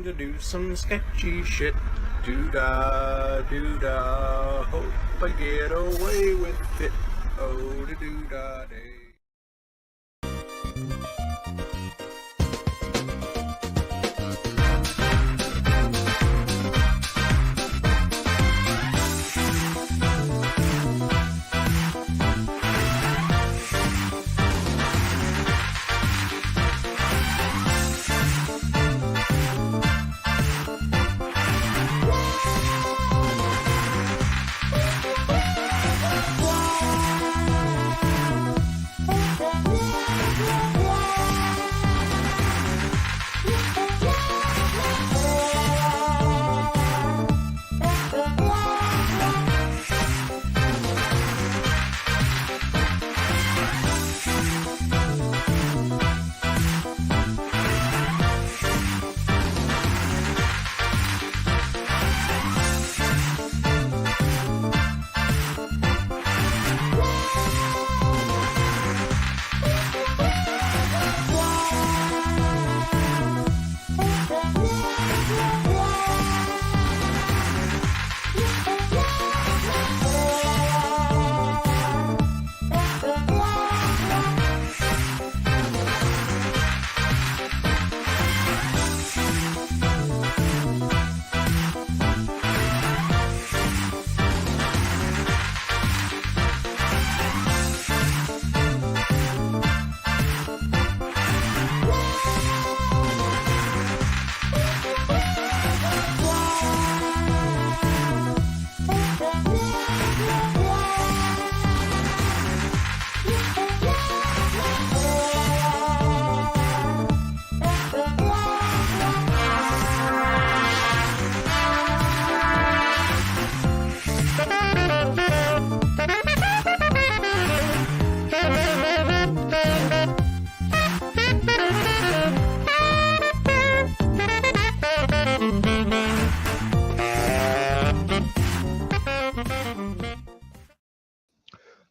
to do some sketchy shit. Doo-dah, doo-dah, hope I get away with it. Oh, da doo-dah day.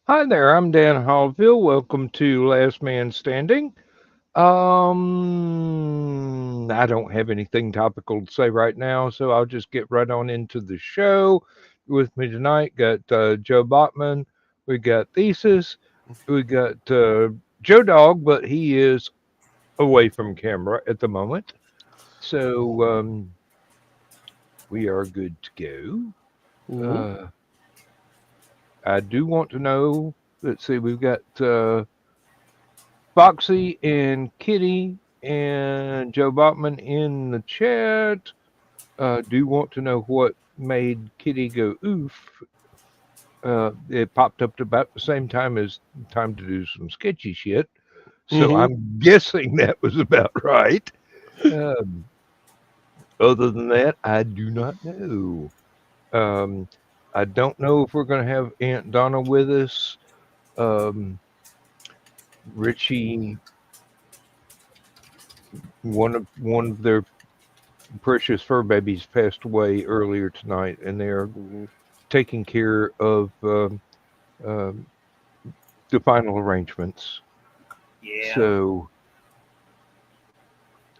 Hi there, I'm Dan Hollifield. Welcome to Last Man Standing. I don't have anything topical to say right now, so I'll just get right on into the show. With me tonight, got Joe Bachman, we got Thesis, we got Joe Dog, but he is away from camera at the moment. So we are good to go. I do want to know, let's see, we've got Foxy and Kitty and Joe Bachman in the chat. Do want to know what made Kitty go oof. It popped up about the same time as time to do some sketchy shit. So I'm guessing that was about right. Other than that, I do not know. I don't know if we're going to have Aunt Donna with us. Richie, one of their precious fur babies passed away earlier tonight, and they're taking care of the final arrangements. Yeah. So,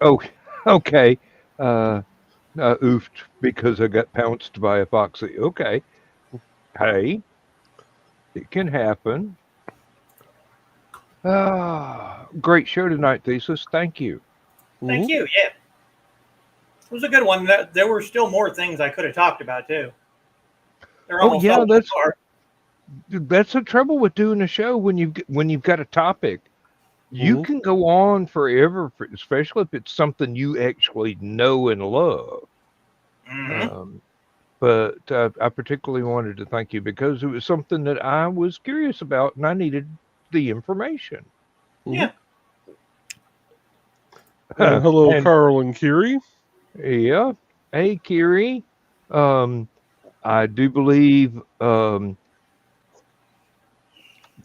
okay. Oofed because I got pounced by a foxy. Okay. Hey, it can happen. Great show tonight, Thesis. Thank you. Thank you. Yeah. It was a good one. There were still more things I could have talked about, too. That's the trouble with doing a show when you've got a topic. You can go on forever, especially if it's something you actually know and love. But I particularly wanted to thank you because it was something that I was curious about and I needed the information. Yeah. Hello, Carl and Kiri. Yeah. Hey, Kiri. I do believe the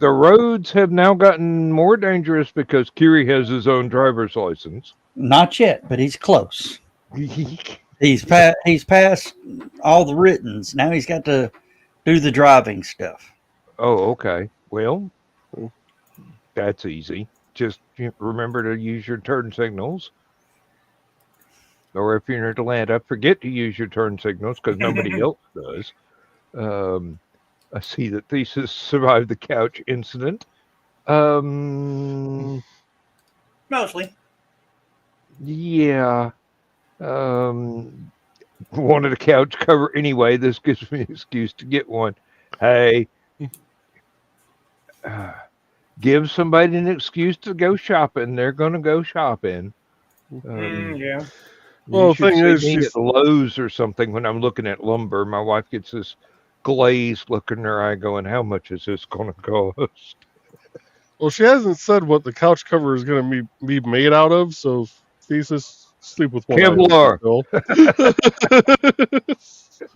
roads have now gotten more dangerous because Kiri has his own driver's license. Not yet, but he's close. He's passed all the writtens. Now he's got to do the driving stuff. Oh, okay. Well, that's easy. Just remember to use your turn signals. or if you're in Atlanta, forget to use your turn signals because nobody else does. I see that Thesis survived the couch incident. Mostly. Yeah. Wanted a couch cover anyway. This gives me an excuse to get one. Hey, give somebody an excuse to go shopping. They're going to go shopping. Yeah. Well, You the should thing see is, me at Lowe's or something when I'm looking at lumber. My wife gets this glazed look in her eye going, how much is this going to cost? well, she hasn't said what the couch cover is going to be made out of, so Thesis, sleep with one eye Kevlar. open.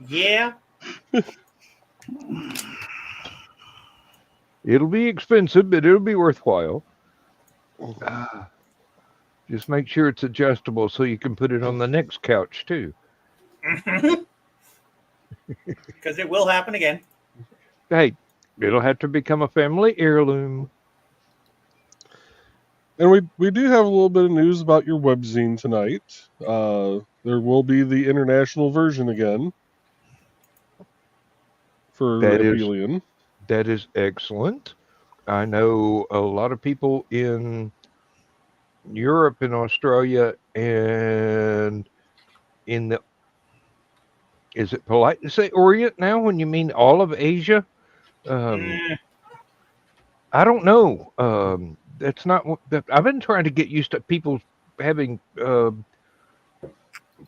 Yeah. It'll be expensive, but it'll be worthwhile. Just make sure it's adjustable so you can put it on the next couch too. Because it will happen again. Hey, it'll have to become a family heirloom. And we do have a little bit of news about your webzine tonight. There will be the international version again for Aphelion. That is excellent. I know a lot of people in Europe and Australia and in the, is it polite to say Orient now when you mean all of Asia? I don't know. That's not what I've been trying to get used to people having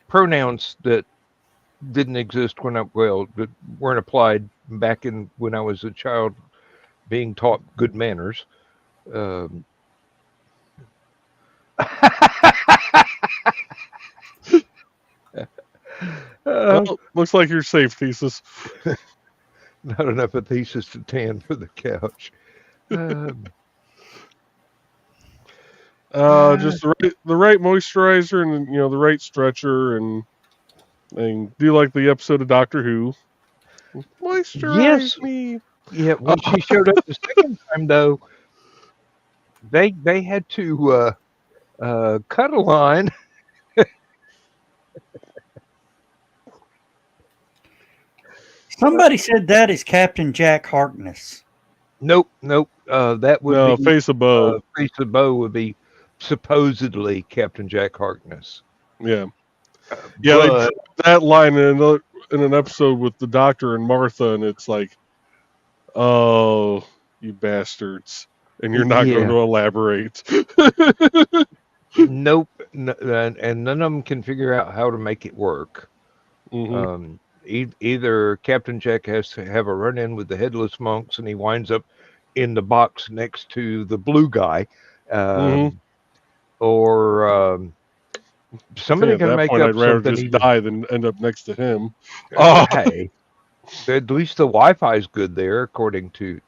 pronouns that didn't exist when that weren't applied back in when I was a child being taught good manners. Well, looks like you're safe, Thesis. Not enough of Thesis to tan for the couch. Just the right moisturizer and the right stretcher and do like the episode of Doctor Who. Moisturize me. Yeah, when she showed up the second time though, they had to cut a line. Somebody said that is Captain Jack Harkness. Nope. That would be Face of Bow. Face of Bow would be supposedly Captain Jack Harkness. Yeah. They put that line in an episode with the Doctor and Martha, and it's like, oh, you bastards. And you're not going to elaborate. Nope. And none of them can figure out how to make it work. Mm-hmm. Either Captain Jack has to have a run-in with the headless monks and he winds up in the box next to the blue guy, or somebody can make up I'd rather something. Just die than end up next to him. Hey, at least the Wi-Fi is good there, according to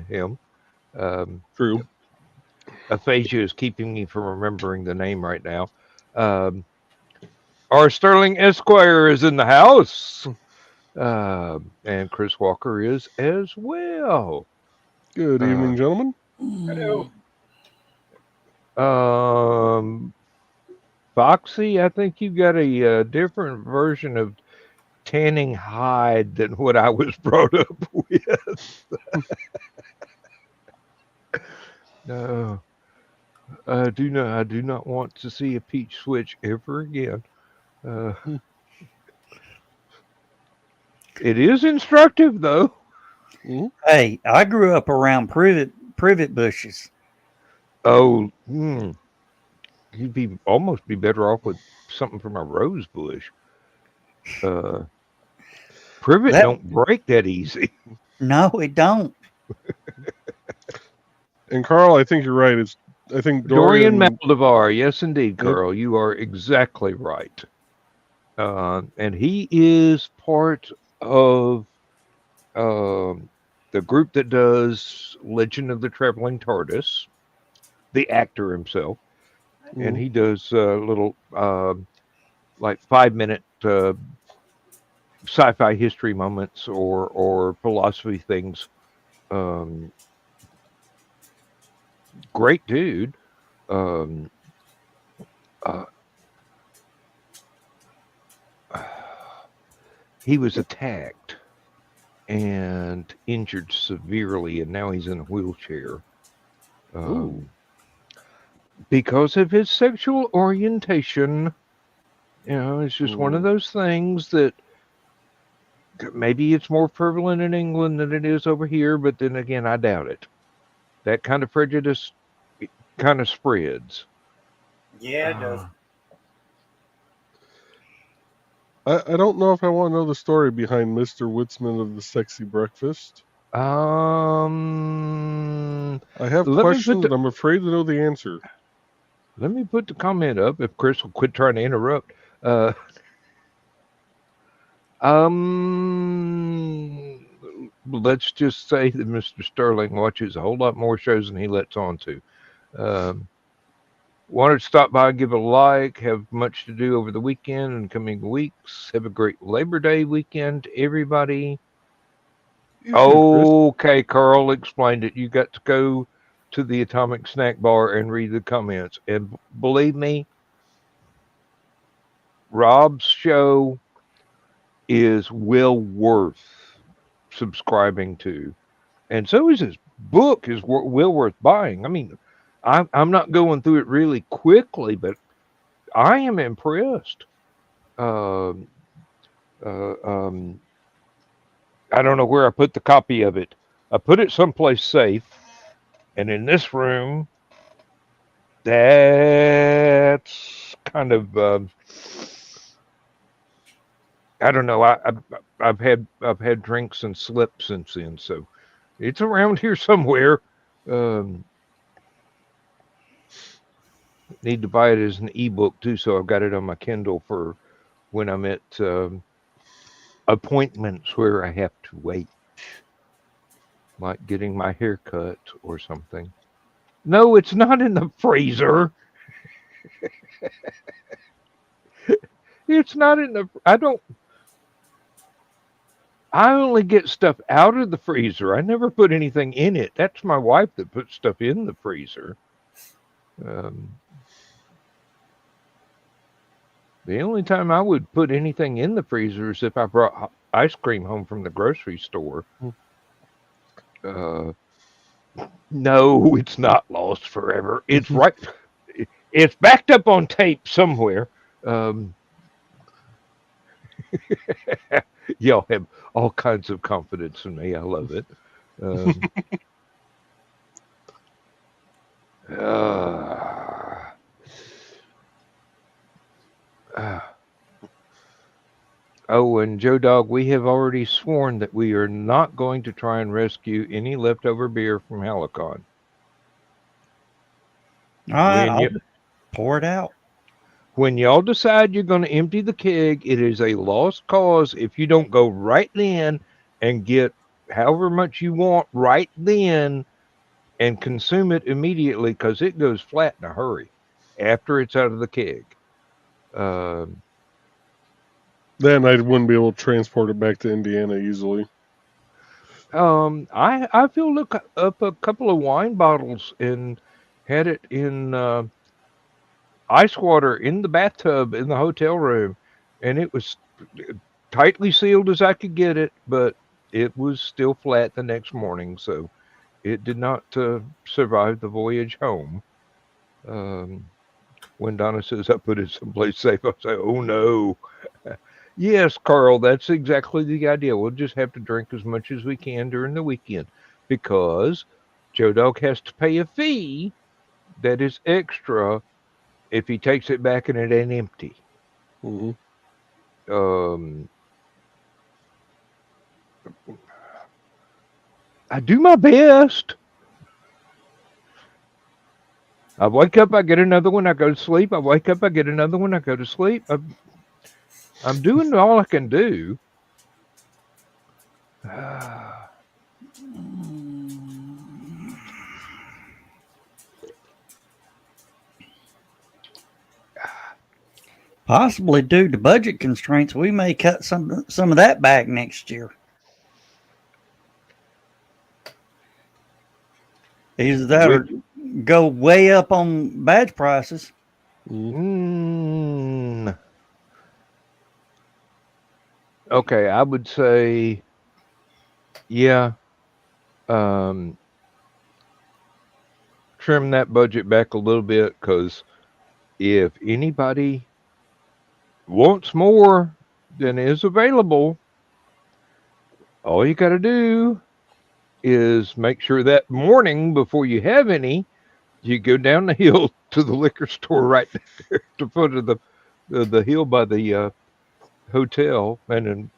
him. True. Aphasia is keeping me from remembering the name right now. Our Sterling Esquire is in the house. And Chris Walker is as well. Good evening, gentlemen. Hello. Foxy, I think you got a different version of tanning hide than what I was brought up with. No. I do not want to see a peach switch ever again. It is instructive, though. Hey, I grew up around privet bushes. Oh, you'd almost be better off with something from a rose bush. Privet don't break that easy. No, it don't. And Carl, I think you're right. I think Dorian Maldivar. Yes, indeed, Carl. You are exactly right. And he is part of the group that does Legend of the Traveling TARDIS, the actor himself. And he does little like 5-minute sci-fi history moments or philosophy things. Great dude. he was attacked and injured severely, and now he's in a wheelchair. Because of his sexual orientation. It's just one of those things that maybe it's more prevalent in England than it is over here, but then again, I doubt it. That kind of prejudice kind of spreads. Yeah, it does. I don't know if I want to know the story behind Mr. Witzman of the Sexy Breakfast. I have questions, and I'm afraid to know the answer. Let me put the comment up if Chris will quit trying to interrupt. Let's just say that Mr. Sterling watches a whole lot more shows than he lets on to. Wanted to stop by and give a like. Have much to do over the weekend and coming weeks. Have a great Labor Day weekend, everybody. Okay, Carl explained it. You got to go to the Atomic Snack Bar and read the comments. And believe me, Rob's show is well worth subscribing to. And so is his book is well worth buying. I mean, I'm not going through it really quickly, but I am impressed. I don't know where I put the copy of it. I put it someplace safe. And in this room, that's kind of, I don't know. I've had drinks and slips since then, so it's around here somewhere. Need to buy it as an ebook too, so I've got it on my Kindle for when I'm at appointments where I have to wait, like getting my hair cut or something. No, it's not in the freezer. It's not in the. I only get stuff out of the freezer. I never put anything in it. That's my wife that puts stuff in the freezer. The only time I would put anything in the freezer is if I brought ice cream home from the grocery store. No, it's not lost forever. It's right. It's backed up on tape somewhere. Y'all have all kinds of confidence in me. I love it. Oh, and Joe Dog, we have already sworn that we are not going to try and rescue any leftover beer from Hallowcon. All right, I'll pour it out. When y'all decide you're going to empty the keg, it is a lost cause if you don't go right then and get however much you want right then and consume it immediately, because it goes flat in a hurry after it's out of the keg. Then I wouldn't be able to transport it back to Indiana easily. I filled up a couple of wine bottles and had it in ice water in the bathtub in the hotel room, and it was tightly sealed as I could get it, but it was still flat the next morning, so it did not survive the voyage home. When Donna says I put it someplace safe, I say, oh no. Yes, Carl, that's exactly the idea. We'll just have to drink as much as we can during the weekend, because Joe Dog has to pay a fee that is extra if he takes it back and it ain't empty. I do my best. I wake up, I get another one, I go to sleep. I wake up, I get another one, I go to sleep. I'm doing all I can do. Possibly due to budget constraints, we may cut some of that back next year. Either that or go way up on badge prices. Okay, I would say, yeah, um, trim that budget back a little bit because if anybody wants more than is available, all you got to do is make sure that morning before you have any, you go down the hill to the liquor store right there at the foot of the hill by the hotel, and then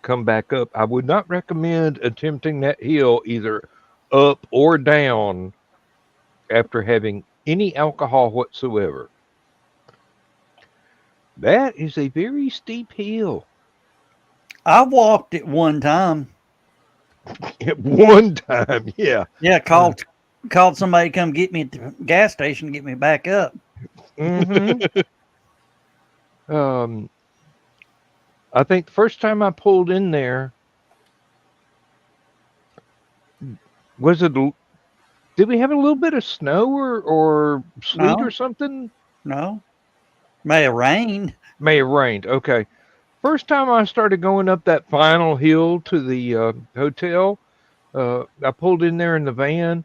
come back up. I would not recommend attempting that hill either up or down after having any alcohol whatsoever. That is a very steep hill. I walked it one time. At one time, yeah. Yeah, called somebody to come get me at the gas station to get me back up. Mm-hmm. I think the first time I pulled in there, was it? Did we have a little bit of snow or sleet or something? No, may have rained. May have rained. Okay. First time I started going up that final hill to the hotel, I pulled in there in the van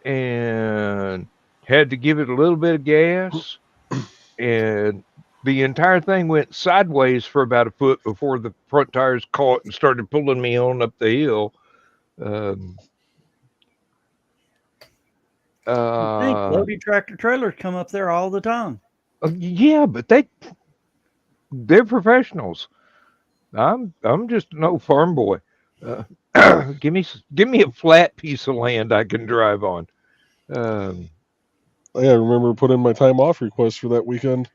and had to give it a little bit of gas, and the entire thing went sideways for about a foot before the front tires caught and started pulling me on up the hill. I think loaded tractor trailers come up there all the time. Yeah, but they're professionals. I'm just an old farm boy. Give me a flat piece of land I can drive on. Yeah, I remember putting in my time off request for that weekend.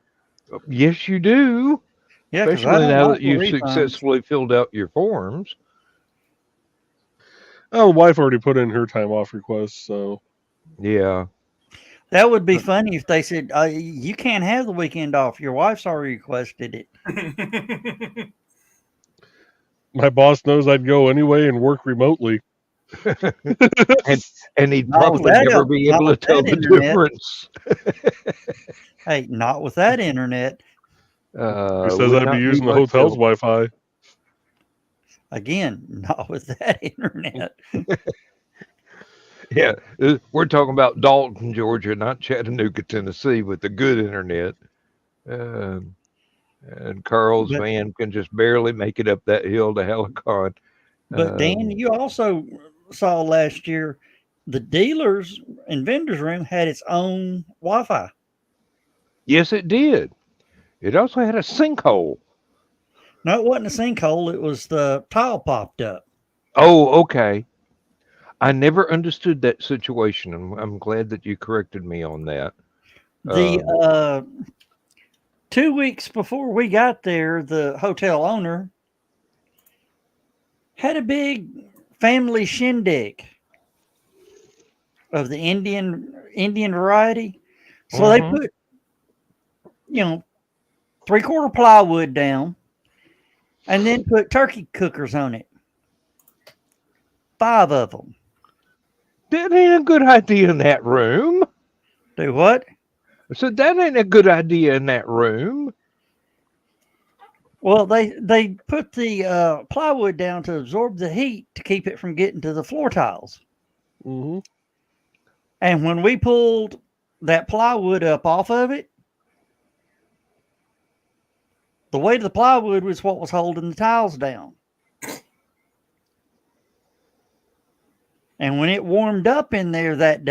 Yes, you do. Yeah, especially now that you've successfully filled out your forms. Oh, the wife already put in her time off request, so yeah. That would be funny if they said, you can't have the weekend off. Your wife's already requested it. My boss knows I'd go anyway and work remotely. and he'd probably never be able to tell the difference. Hey, not with that internet. He says I'd be using the hotel's Wi-Fi. Again, not with that internet. Yeah, we're talking about Dalton, Georgia, not Chattanooga, Tennessee, with the good internet. And Carl's van can just barely make it up that hill to Hallowcon. But Dan, you also saw last year the dealers and vendors room had its own Wi-Fi. Yes, it did. It also had a sinkhole. No, it wasn't a sinkhole. It was the tile popped up. Oh, okay. I never understood that situation. I'm glad that you corrected me on that. The 2 weeks before we got there, the hotel owner had a big family shindig of the Indian variety. So they put, 3/4 plywood down and then put turkey cookers on it. 5 of them. That ain't a good idea in that room. Do what? I said, that ain't a good idea in that room. Well, they put the plywood down to absorb the heat to keep it from getting to the floor tiles. Mm-hmm. And when we pulled that plywood up off of it, the weight of the plywood was what was holding the tiles down. And when it warmed up in there that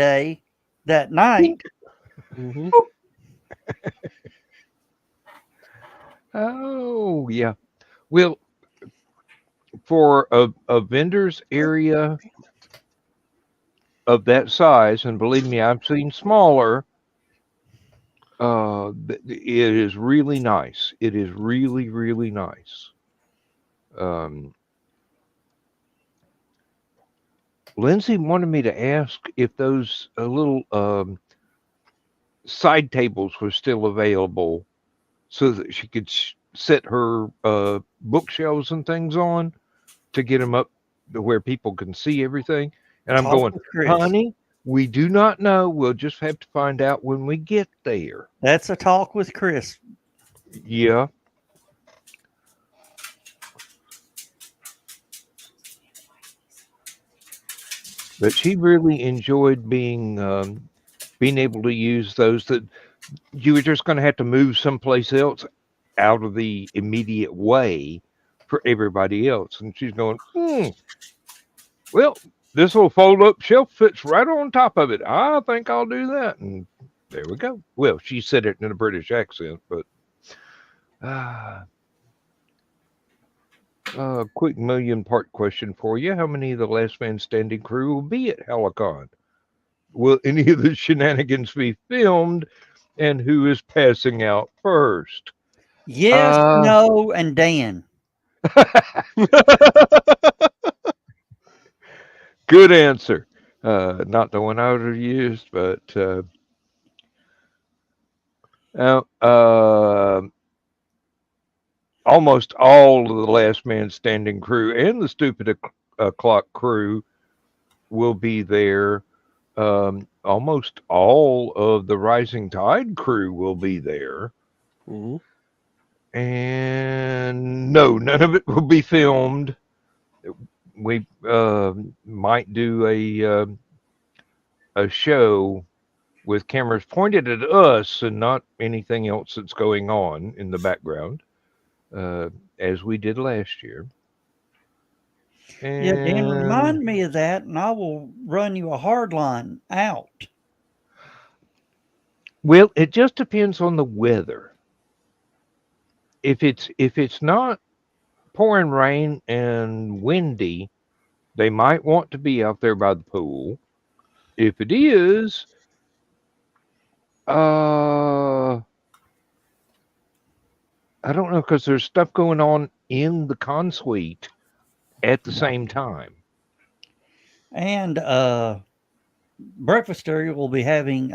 night. Mm-hmm. Oh, yeah. Well, for a vendor's area of that size, and believe me, I've seen smaller, it is really nice. It is really, really nice. Lindsay wanted me to ask if those little side tables were still available so that she could set her bookshelves and things on to get them up to where people can see everything. And I'm going, honey, we do not know. We'll just have to find out when we get there. That's a talk with Chris. Yeah. But she really enjoyed being able to use those that you were just going to have to move someplace else out of the immediate way for everybody else. And she's going, well, this little fold up shelf fits right on top of it. I think I'll do that. And there we go. Well, she said it in a British accent, but quick million-part question for you. How many of the Last Man Standing crew will be at Hallowcon? Will any of the shenanigans be filmed? And who is passing out first? Yes, no, and Dan. Good answer. Not the one I would have used, but almost all of the Last Man Standing crew and the Stupid Clock crew will be there. Almost all of the Rising Tide crew will be there. Mm-hmm. And no, none of it will be filmed. We might do a show with cameras pointed at us and not anything else that's going on in the background, as we did last year. And Yeah, Dan, remind me of that, and I will run you a hard line out. Well, it just depends on the weather. If it's not pouring rain and windy, they might want to be out there by the pool. If it is, I don't know, because there's stuff going on in the con suite at the same time. And Breakfast Area will be having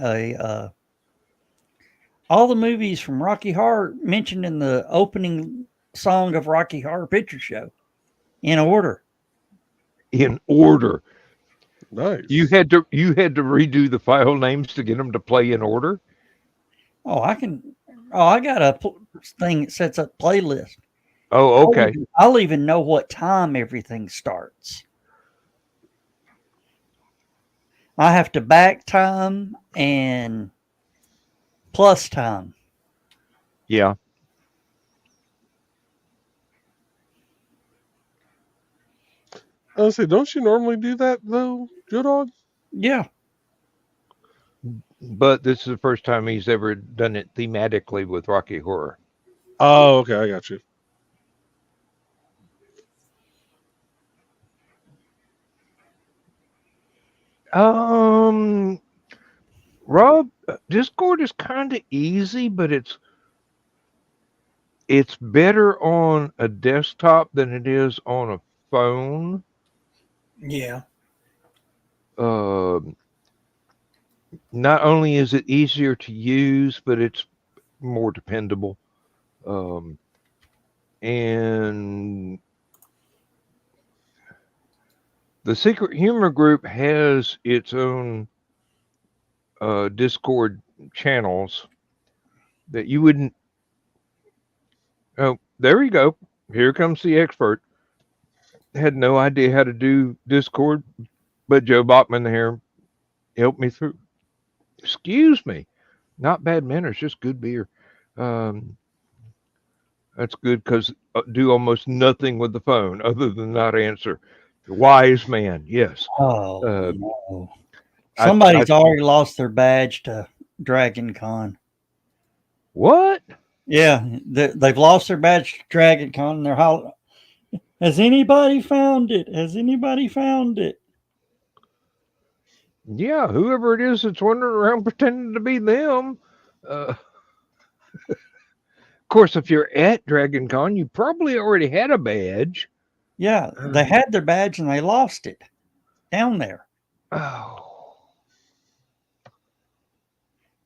all the movies from Rocky Horror mentioned in the opening song of Rocky Horror Picture Show in order. In order. Nice. You had to redo the file names to get them to play in order. Oh, I got a thing that sets up playlist. Oh, okay. I'll even know what time everything starts. I have to back time and plus time. Yeah. I was say, don't you normally do that though, Joe Dog? Yeah. But this is the first time he's ever done it thematically with Rocky Horror. Oh, okay, I got you. Rob, Discord is kind of easy, but it's better on a desktop than it is on a phone. Yeah. Not only is it easier to use, but it's more dependable. And the Secret Humor Group has its own Discord channels that you wouldn't. Oh, there you go. Here comes the expert. Had no idea how to do Discord, but Joe Bachman here helped me through. Excuse me. Not bad manners, just good beer. That's good because do almost nothing with the phone other than not answer. Wise man, yes. Oh, no. Somebody's already lost their badge to Dragon Con. What? Yeah, they've lost their badge to Dragon Con. And they're hollering, has anybody found it? Has anybody found it? Yeah, whoever it is that's wandering around pretending to be them. Of course, if you're at Dragon Con, you probably already had a badge. Yeah, they had their badge and they lost it down there. Oh.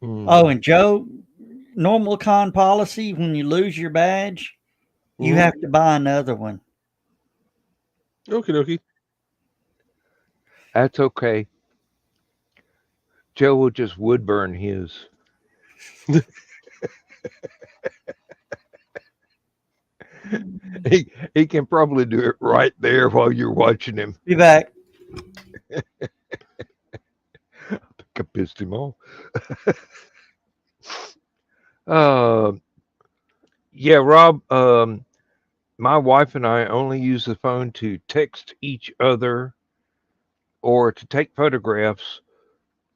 Oh, and Joe, normal con policy, when you lose your badge, you have to buy another one. Okie dokie. That's okay. Joe will just wood burn his. He can probably do it right there while you're watching him. Be back. I pissed him off. Yeah, Rob, my wife and I only use the phone to text each other or to take photographs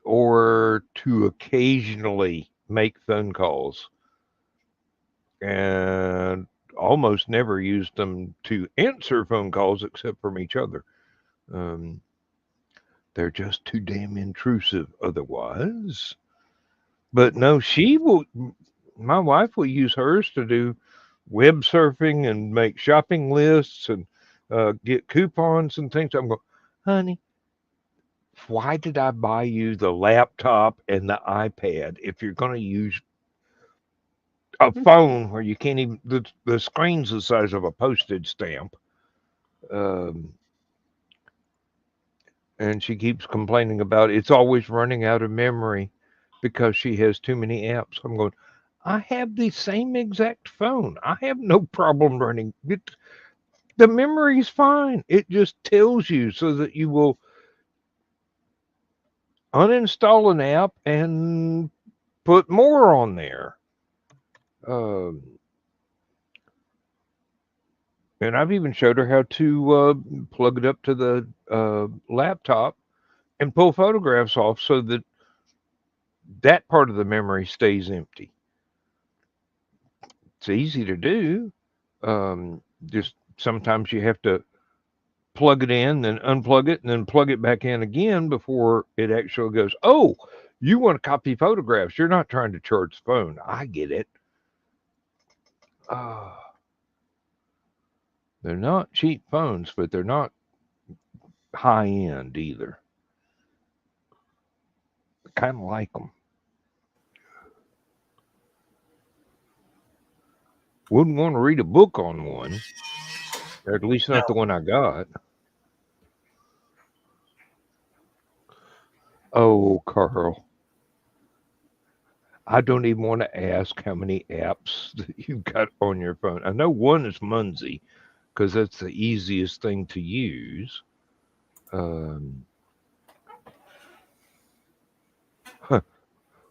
or to occasionally make phone calls. And almost never used them to answer phone calls except from each other. They're just too damn intrusive otherwise. But no, my wife will use hers to do web surfing and make shopping lists and get coupons and things. I'm going, honey, why did I buy you the laptop and the iPad if you're going to use a phone where you can't even, the screen's the size of a postage stamp? And she keeps complaining about it's always running out of memory because she has too many apps. I'm going, I have the same exact phone. I have no problem running it. The memory's fine. It just tells you so that you will uninstall an app and put more on there. And I've even showed her how to plug it up to the laptop and pull photographs off so that that part of the memory stays empty. It's easy to do. Just sometimes you have to plug it in, then unplug it, and then plug it back in again before it actually goes, oh, you want to copy photographs. You're not trying to charge the phone. I get it. They're not cheap phones, but they're not high end either. I kind of like them. Wouldn't want to read a book on one, or at least not the one I got. Oh, Carl. I don't even want to ask how many apps that you've got on your phone. I know one is Munzie, because that's the easiest thing to use.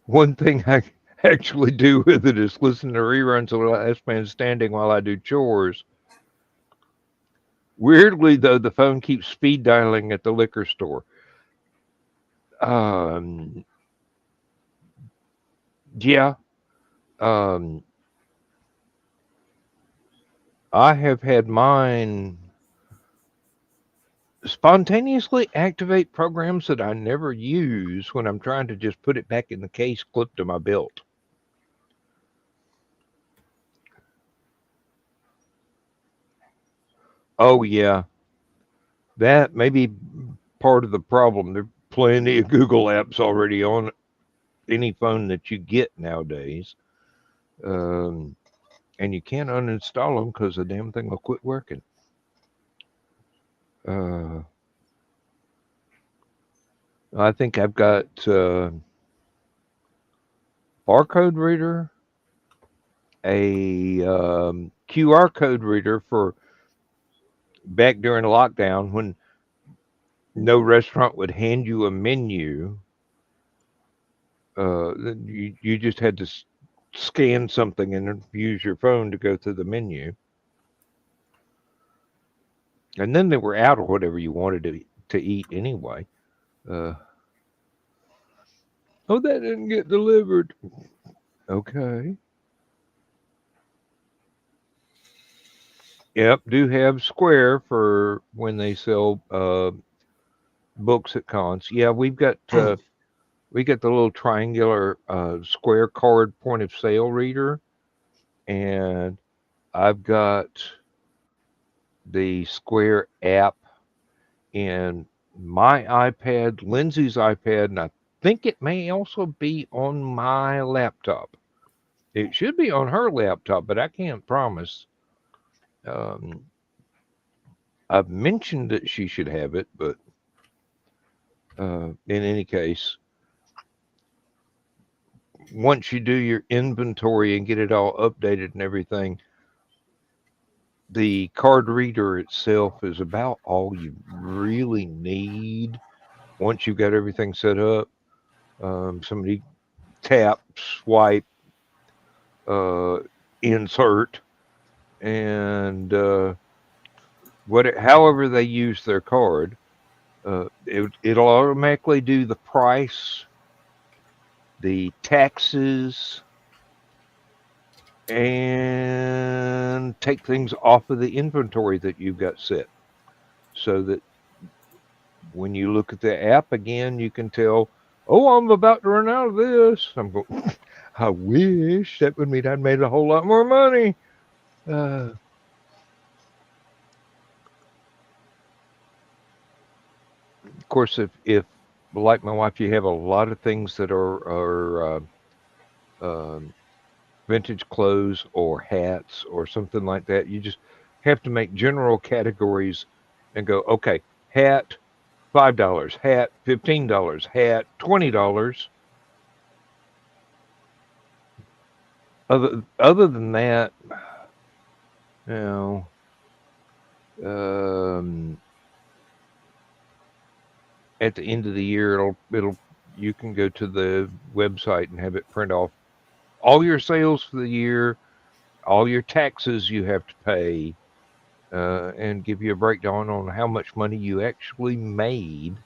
One thing I actually do with it is listen to reruns of Last Man Standing while I do chores. Weirdly, though, the phone keeps speed dialing at the liquor store. Yeah. I have had mine spontaneously activate programs that I never use when I'm trying to just put it back in the case clipped to my belt. Oh, yeah. That may be part of the problem. There are plenty of Google apps already on any phone that you get nowadays. And you can't uninstall them because the damn thing will quit working. I think I've got barcode reader, a QR code reader for back during lockdown when no restaurant would hand you a menu. You just had to scan something and use your phone to go to the menu. And then they were out of whatever you wanted to eat anyway. Oh, that didn't get delivered. Okay. Yep, do have Square for when they sell books at cons. Yeah, we got the little triangular Square card point of sale reader, and I've got the Square app in my iPad, Lindsay's iPad, and I think it may also be on my laptop. It should be on her laptop, but I can't promise. I've mentioned that she should have it, but in any case, once you do your inventory and get it all updated and everything, the card reader itself is about all you really need once you've got everything set up. Somebody tap, swipe, insert, and however they use their card, it'll automatically do the price, the taxes, and take things off of the inventory that you've got set, so that when you look at the app again, you can tell, oh, I'm about to run out of this. I'm going, I wish. That would mean I'd made a whole lot more money. Of course, if like my wife, you have a lot of things that are vintage clothes or hats or something like that, you just have to make general categories and go, okay, hat, $5, hat, $15, hat, $20. Other than that, you know, at the end of the year, you can go to the website and have it print off all your sales for the year, all your taxes you have to pay, and give you a breakdown on how much money you actually made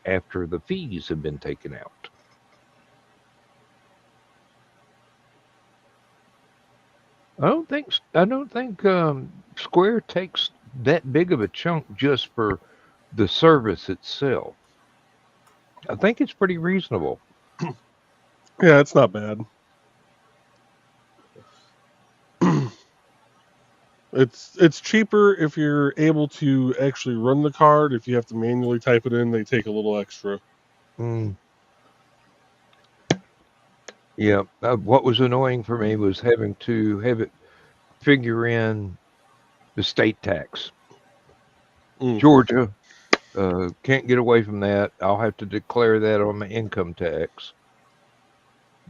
after the fees have been taken out. I don't think Square takes that big of a chunk just for the service itself. I think it's pretty reasonable. Yeah, it's not bad. It's cheaper if you're able to actually run the card. If you have to manually type it in, they take a little extra. Yeah. What was annoying for me was having to have it figure in the state tax. Georgia, can't get away from that. I'll have to declare that on my income tax.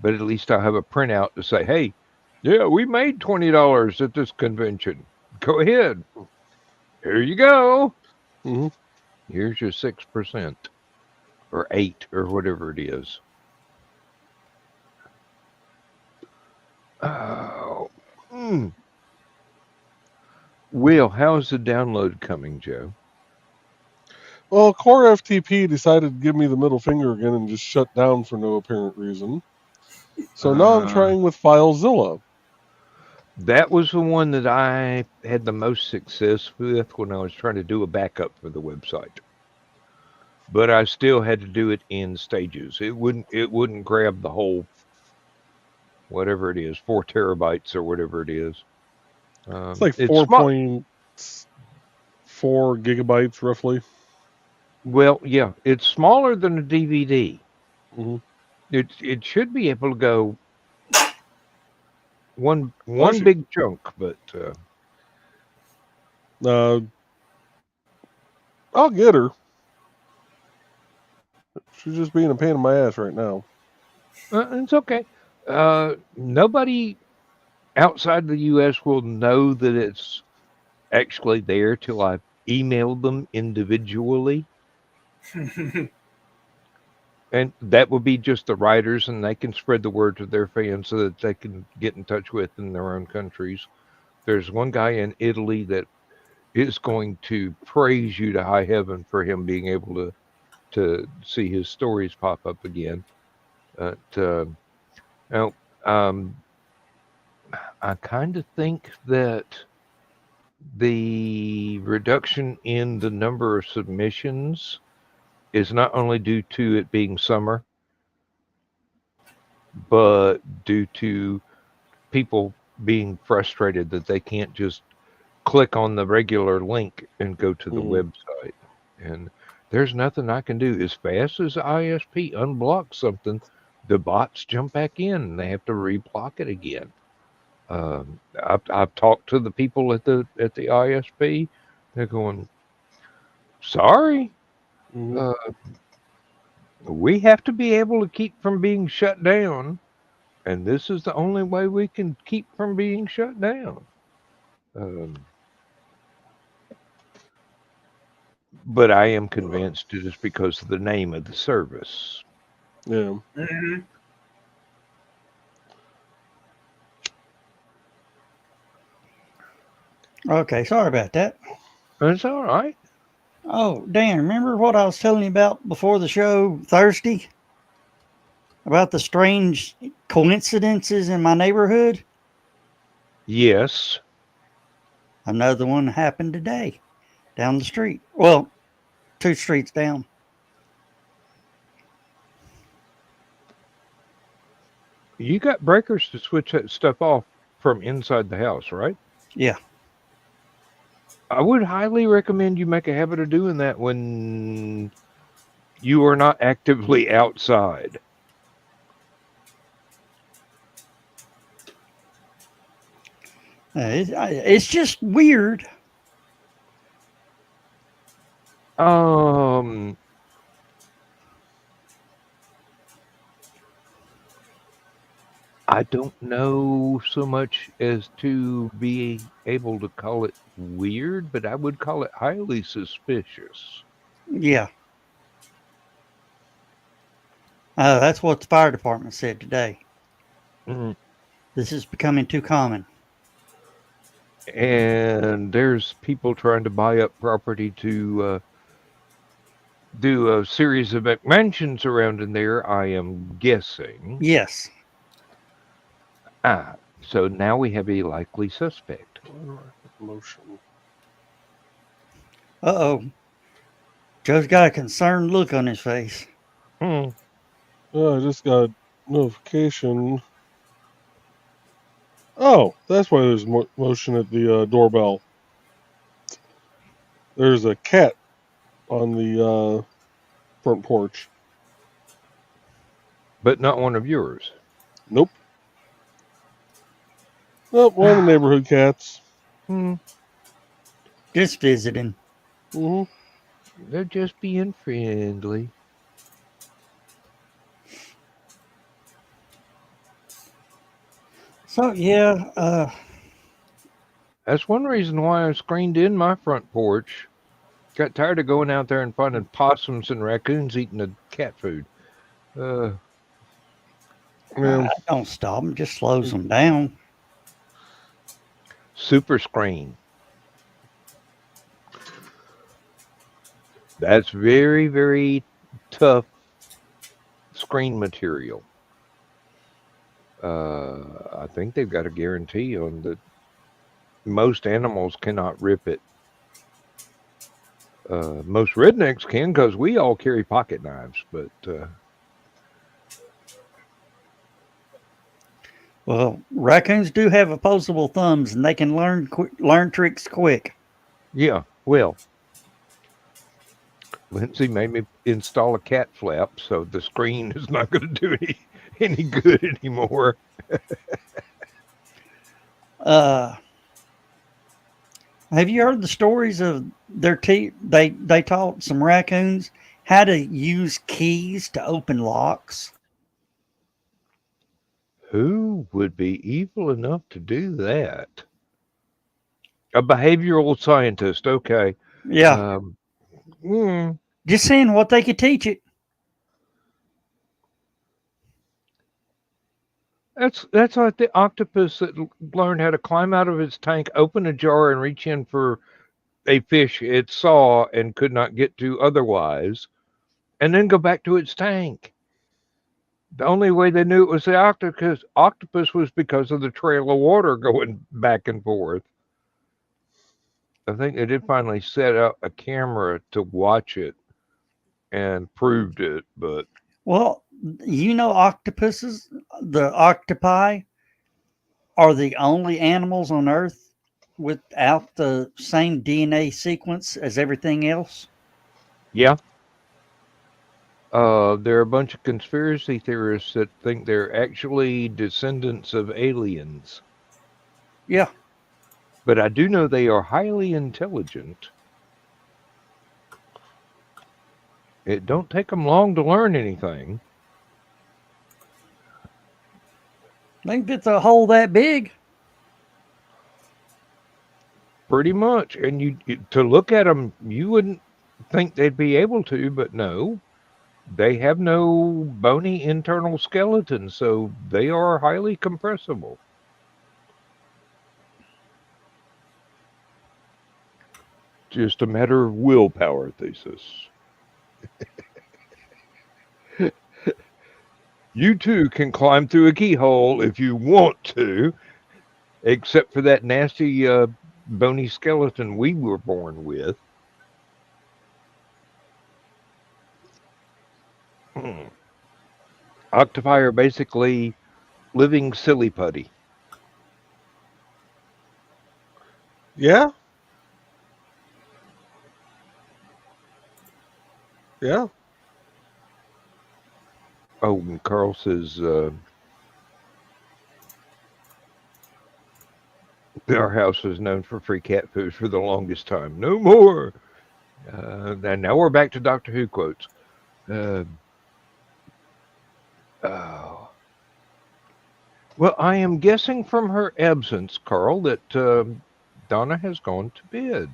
But at least I'll have a printout to say, hey, yeah, we made $20 at this convention. Go ahead. Here you go. Mm-hmm. Here's your 6% or 8 or whatever it is. Oh. Will, how's the download coming, Joe? Well, Core FTP decided to give me the middle finger again and just shut down for no apparent reason. So now I'm trying with FileZilla. That was the one that I had the most success with when I was trying to do a backup for the website. But I still had to do it in stages. It wouldn't grab the whole, whatever it is, 4 terabytes or whatever it is. It's like 4.4 gigabytes roughly. Well, yeah, it's smaller than a DVD. Mm-hmm. It should be able to go one big chunk, but I'll get her. She's just being a pain in my ass right now. It's okay. Nobody outside the U.S. will know that it's actually there till I've emailed them individually. And that would be just the writers, and they can spread the word to their fans so that they can get in touch with in their own countries. There's one guy in Italy that is going to praise you to high heaven for him being able to see his stories pop up again. Now, I kind of think that the reduction in the number of submissions is not only due to it being summer, but due to people being frustrated that they can't just click on the regular link and go to the website. And there's nothing I can do. As fast as ISP unblocks something, the bots jump back in and they have to reblock it again. I've talked to the people at the ISP. They're going, sorry. We have to be able to keep from being shut down, and this is the only way we can keep from being shut down. But I am convinced it is because of the name of the service. Yeah. Mm-hmm. Okay, sorry about that. That's all right. Oh, Dan, remember what I was telling you about before the show Thursday? About the strange coincidences in my neighborhood? Yes. Another one happened today down the street. Well, 2 streets down. You got breakers to switch that stuff off from inside the house, right? Yeah. I would highly recommend you make a habit of doing that when you are not actively outside. It's just weird. I don't know so much as to be able to call it weird, but I would call it highly suspicious. Yeah. That's what the fire department said today. Mhm. This is becoming too common. And there's people trying to buy up property to do a series of mansions around in there, I am guessing. Yes. So now we have a likely suspect. Motion. Uh-oh. Joe's got a concerned look on his face. Hmm. Oh, I just got notification. Oh, that's why there's motion at the doorbell. There's a cat on the front porch. But not one of yours. Nope. Nope, one of the neighborhood cats. Just visiting. Mm-hmm. They're just being friendly. So, yeah. That's one reason why I screened in my front porch. Got tired of going out there and finding possums and raccoons eating the cat food. Don't stop them, just slows them down. Super screen. That's very, very tough screen material. I think they've got a guarantee on that. Most animals cannot rip it. Most rednecks can because we all carry pocket knives, but well, raccoons do have opposable thumbs, and they can learn tricks quick. Yeah, well, Lindsay made me install a cat flap, so the screen is not going to do any good anymore. Have you heard the stories of they taught some raccoons how to use keys to open locks? Who would be evil enough to do that? A behavioral scientist, okay. Yeah. Just seeing what they could teach it. That's like the octopus that learned how to climb out of its tank, open a jar, and reach in for a fish it saw and could not get to otherwise, and then go back to its tank. The only way they knew it was the octopus was because of the trail of water going back and forth. I think they did finally set up a camera to watch it and proved it, but well, octopuses, the octopi, are the only animals on Earth without the same DNA sequence as everything else. Yeah. There are a bunch of conspiracy theorists that think they're actually descendants of aliens. Yeah. But I do know they are highly intelligent. It don't take them long to learn anything. Think it's a hole that big? Pretty much. And to look at them, you wouldn't think they'd be able to, but no. They have no bony internal skeleton, so they are highly compressible. Just a matter of willpower, Thesis. You too can climb through a keyhole if you want to, except for that nasty bony skeleton we were born with. Octopi are basically living silly putty. Yeah. Yeah. Oh, and Carl says our house was known for free cat food for the longest time. No more. And now we're back to Doctor Who quotes. Oh. Well, I am guessing from her absence, Carl, that Donna has gone to bed.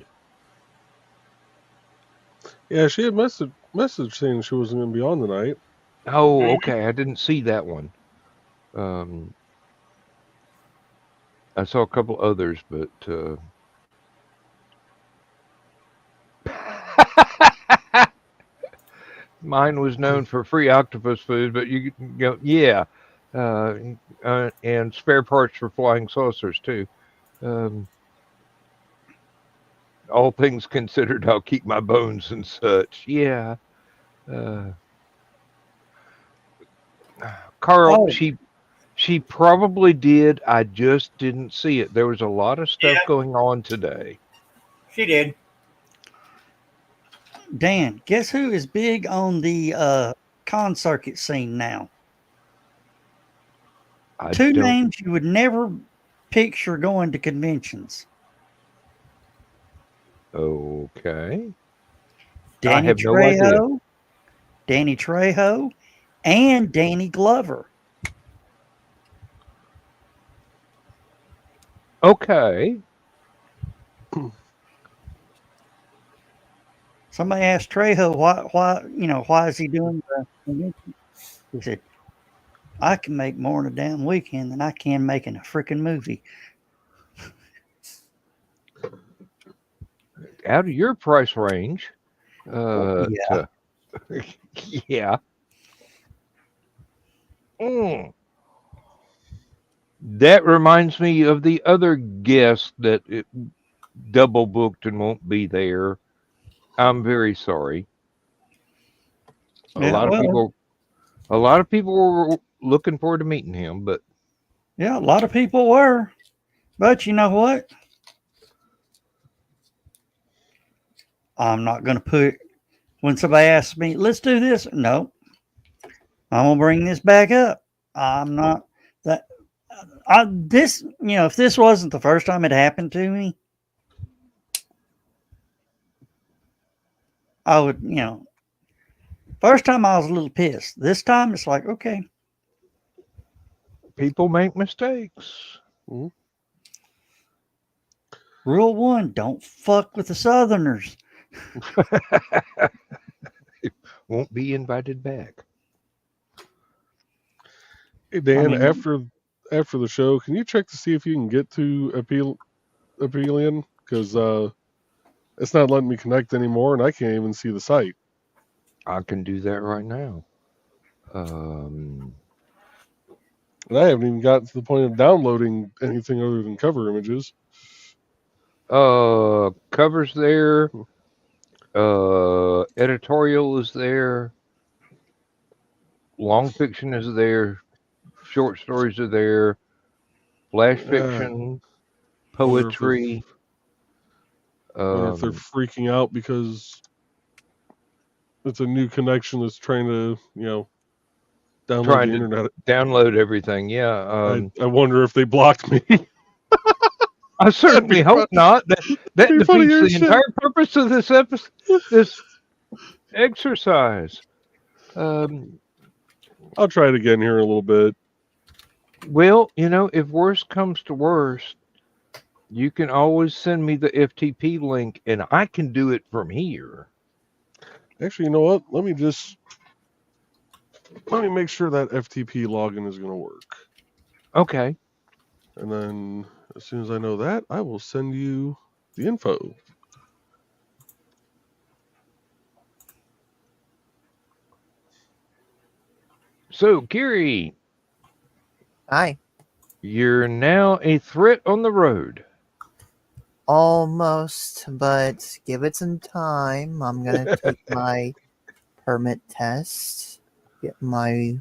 Yeah, she had message saying she wasn't going to be on tonight. Oh, okay. I didn't see that one. I saw a couple others, but mine was known for free octopus food, but you know, yeah, and spare parts for flying saucers too. All things considered, I'll keep my bones and such. Yeah. Carl, she probably did. I just didn't see it. There was a lot of stuff going on today. She did. Dan, guess who is big on the con circuit scene now? Two names you would never picture going to conventions. Okay. Danny Trejo, Danny Trejo, and Danny Glover. Okay. Somebody asked Trejo why is he doing the convention? He said, I can make more in a damn weekend than I can making a freaking movie. Out of your price range. Yeah. Yeah. That reminds me of the other guest that it double booked and won't be there. I'm very sorry. A lot of people were looking forward to meeting him, but yeah, a lot of people were. But you know what? I'm not going to put, when somebody asks me, let's do this. No, I'm going to bring this back up. I'm not that. If this wasn't the first time it happened to me, I would, first time I was a little pissed. This time it's like, okay. People make mistakes. Mm-hmm. Rule 1, don't fuck with the Southerners. Won't be invited back. Hey Dan, after the show, can you check to see if you can get to Aphelion? Because it's not letting me connect anymore, and I can't even see the site. I can do that right now. And I haven't even gotten to the point of downloading anything other than cover images. Covers there. Editorial is there. Long fiction is there. Short stories are there. Flash fiction. Poetry. I wonder if they're freaking out because it's a new connection that's trying to, download the internet. Download everything, yeah. I wonder if they blocked me. I certainly hope not. That defeats the entire purpose of this episode, this exercise. I'll try it again here in a little bit. Well, if worst comes to worst, you can always send me the FTP link, and I can do it from here. Actually, you know what? Let me just let me make sure that FTP login is going to work. Okay. And then as soon as I know that, I will send you the info. So, Kiri, Hi. you're now a threat on the road. Almost, but give it some time. I'm gonna take my permit test, get my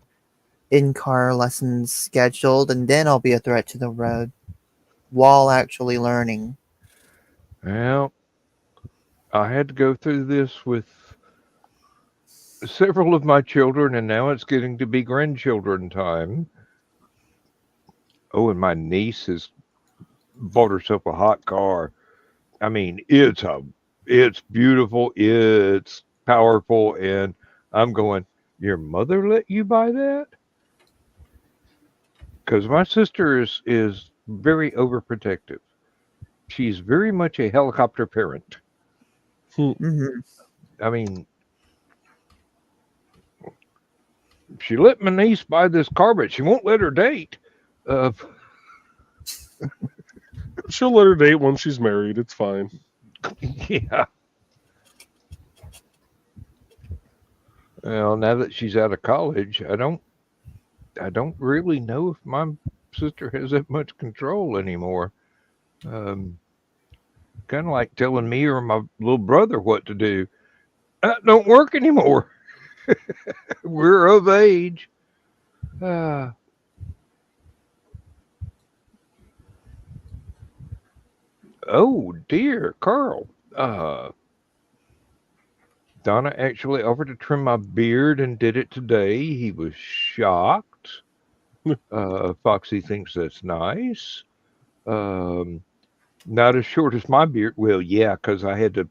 in-car lessons scheduled, and then I'll be a threat to the road while actually learning. Well, I had to go through this with several of my children, and now it's getting to be grandchildren time. Oh, and my niece has bought herself a hot car. I mean, it's beautiful, it's powerful, and I'm going, your mother let you buy that? Because my sister is very overprotective. She's very much a helicopter parent. Mm-hmm. I mean, she let my niece buy this car, but she won't let her date. She'll let her date once she's married. It's fine. Yeah. Well, now that she's out of college, I don't really know if my sister has that much control anymore. Kind of like telling me or my little brother what to do. That don't work anymore. We're of age. Oh dear, Carl. Donna actually offered to trim my beard and did it today. He was shocked. Foxy thinks that's nice. Not as short as my beard. Well, yeah, because I had to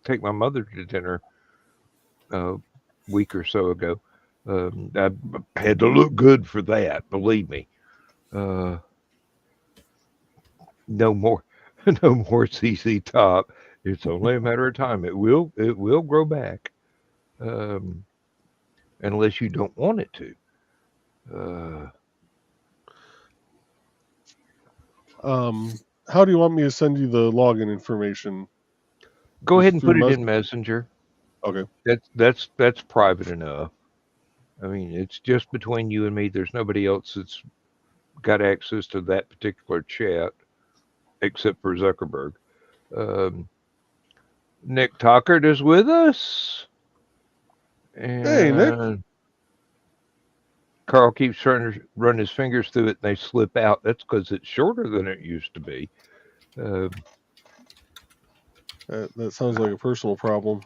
take my mother to dinner a week or so ago. I had to look good for that, believe me. No more CC top. It's only a matter of time. It will grow back, unless you don't want it to. How do you want me to send you the login information? Go Just ahead and through put it in Messenger. Okay. That's private enough. I mean, it's just between you and me. There's nobody else that's got access to that particular chat except for Zuckerberg. Nick Tockert is with us. And Hey, Nick. Carl keeps trying to run his fingers through it and they slip out. That's because it's shorter than it used to be. That sounds like a personal problem.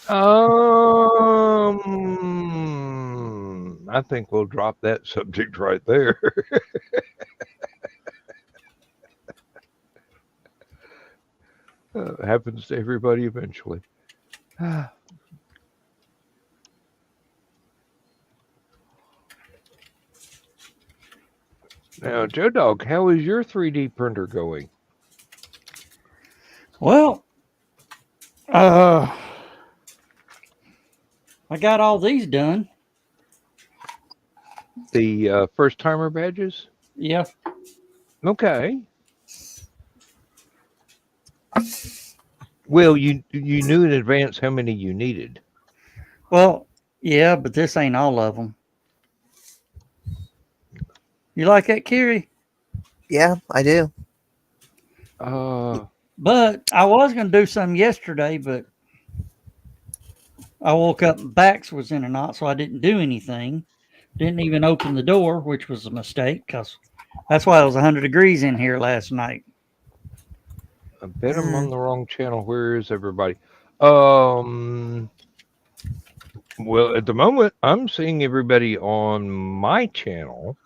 I think we'll drop that subject right there. Happens to everybody eventually. Now, Joe Dog, how is your 3D printer going? Well, I got all these done. The first timer badges? Yeah. Okay. Well, you knew in advance how many you needed. Well, yeah, but this ain't all of them. You like that, Kiri? Yeah, I do. But I was going to do some yesterday, but I woke up and Bax was in a knot, so I didn't do anything. Didn't even open the door, which was a mistake because that's why it was 100 degrees in here last night. I bet I'm on the wrong channel. Where is everybody? Well, at the moment, I'm seeing everybody on my channel.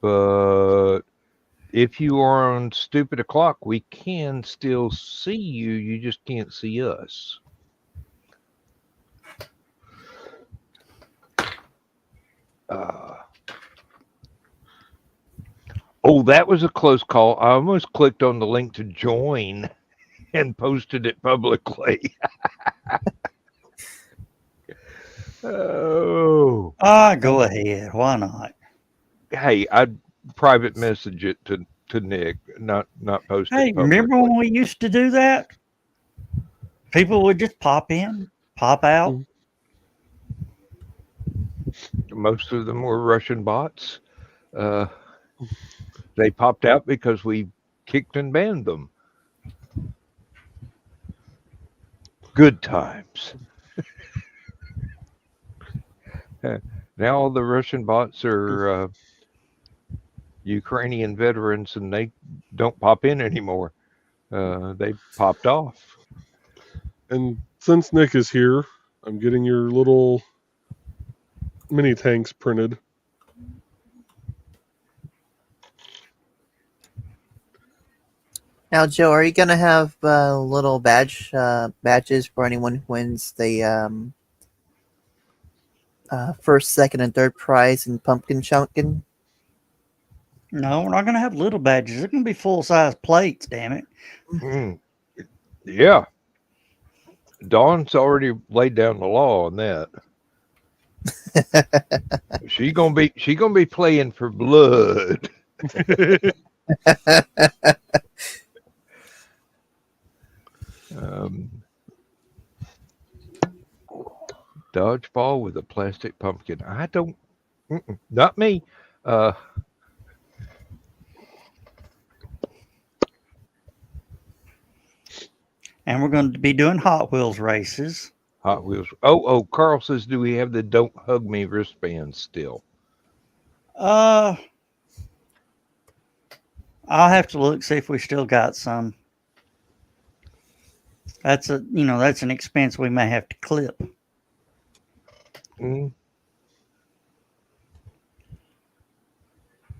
But if you are on Stupid O'Clock, we can still see you. You just can't see us. Oh, that was a close call. I almost clicked on the link to join and posted it publicly. Oh, Go ahead. Why not? hey, I'd private message it to Nick, not post Hey, it remember publicly. when we used to do that? People would just pop in, pop out. Most of them were Russian bots. They popped out because we kicked and banned them. Good times. Now all the Russian bots are Ukrainian veterans, and they don't pop in anymore. They popped off. And since Nick is here, I'm getting your little mini tanks printed. Now, Joe, are you gonna have little badges for anyone who wins the first, second, and third prize in Pumpkin Chunkin? No, we're not going to have little badges. They're going to be full-size plates, damn it. Mm. Yeah. Dawn's already laid down the law on that. She gonna be playing for blood. Dodgeball with a plastic pumpkin. I don't. Not me. And we're going to be doing Hot Wheels races. Hot Wheels. Oh, Carl says, do we have the Don't Hug Me wristbands still? I'll have to look, see if we still got some. That's an expense we may have to clip.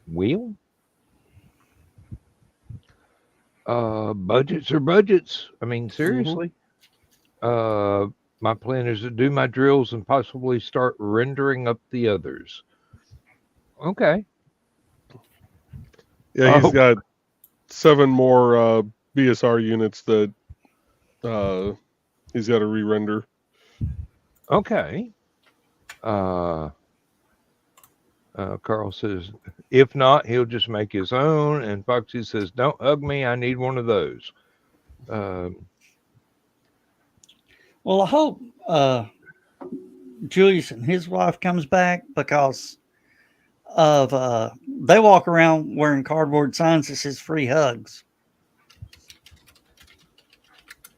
Well, budgets are budgets. I mean, seriously. My plan is to do my drills and possibly start rendering up the others. Okay. Yeah, he's got 7 more BSR units that he's got to re-render. Okay. Carl says, if not, he'll just make his own. And Foxy says, don't hug me. I need one of those. Well, I hope Julius and his wife comes back, because of they walk around wearing cardboard signs that says free hugs.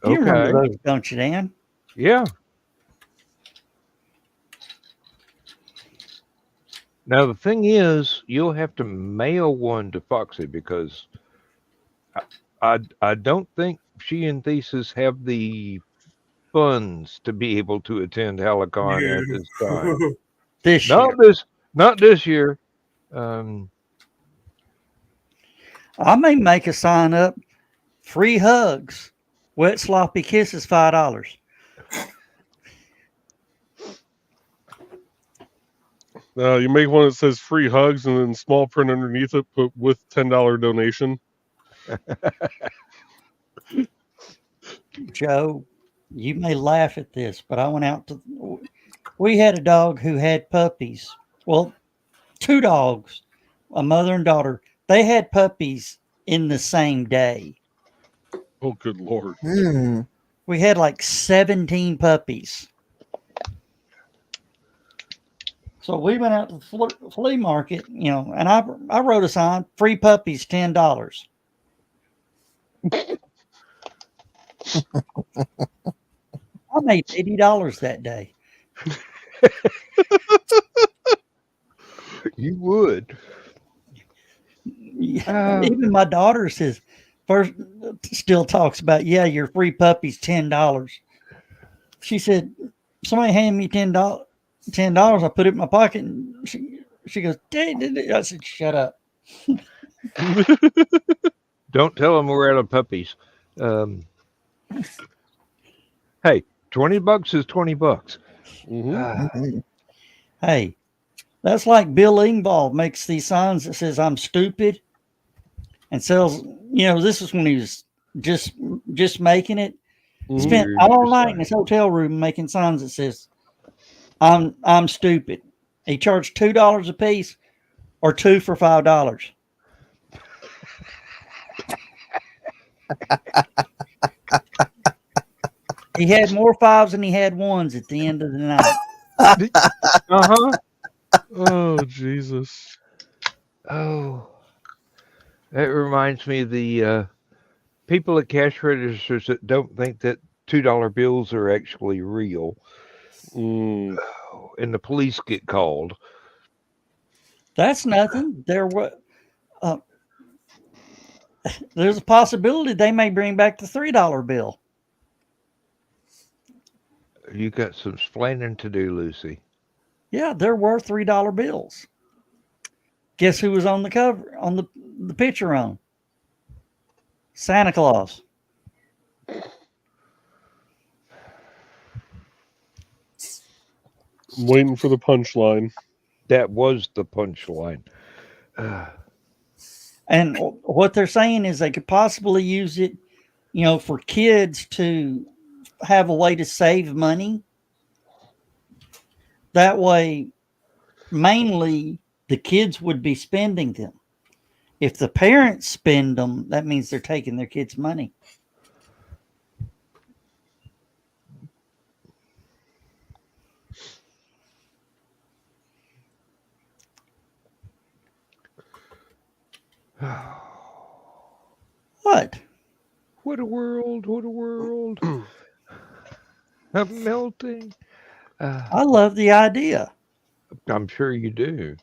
You remember those, don't you, Dan? Yeah. Now, the thing is, you'll have to mail one to Foxy, because I don't think she and Thesis have the funds to be able to attend Hallowcon at this time. Not this year. I may make a sign up: free hugs, wet sloppy kisses, $5. You make one that says free hugs, and then small print underneath it, put with $10 donation. Joe, you may laugh at this, but I went out we had a dog who had puppies. Well, 2 dogs, a mother and daughter. They had puppies in the same day. Oh, good Lord. We had like 17 puppies. So we went out to the flea market, and I wrote a sign: free puppies, $10. I made $80 that day. You would. Even my daughter says, still talks about, your free puppies, $10. She said, somebody handed me $10. I put it in my pocket, and she goes, Dad. I said, shut up. Don't tell them we're out of puppies. Hey, $20 is $20. Hey, that's like Bill Engvall makes these signs that says I'm stupid, and sells. This is when he was just making it. Spent all night in his hotel room making signs that says I'm stupid. He charged $2 a piece, or 2 for $5. He had more 5s than he had 1s at the end of the night. Uh-huh. Oh, Jesus. Oh. That reminds me of the people at cash registers that don't think that $2 bills are actually real. Mm. And the police get called. That's nothing. There's a possibility they may bring back the $3 bill. You got some explaining to do, Lucy. Yeah, there were $3 bills. Guess who was on the cover, on the picture on? Santa Claus. I'm waiting for the punchline. That was the punchline. And what they're saying is they could possibly use it, for kids to have a way to save money. That way, mainly the kids would be spending them. If the parents spend them, that means they're taking their kids' money. What? What a world. What a world. I'm melting. I love the idea. I'm sure you do.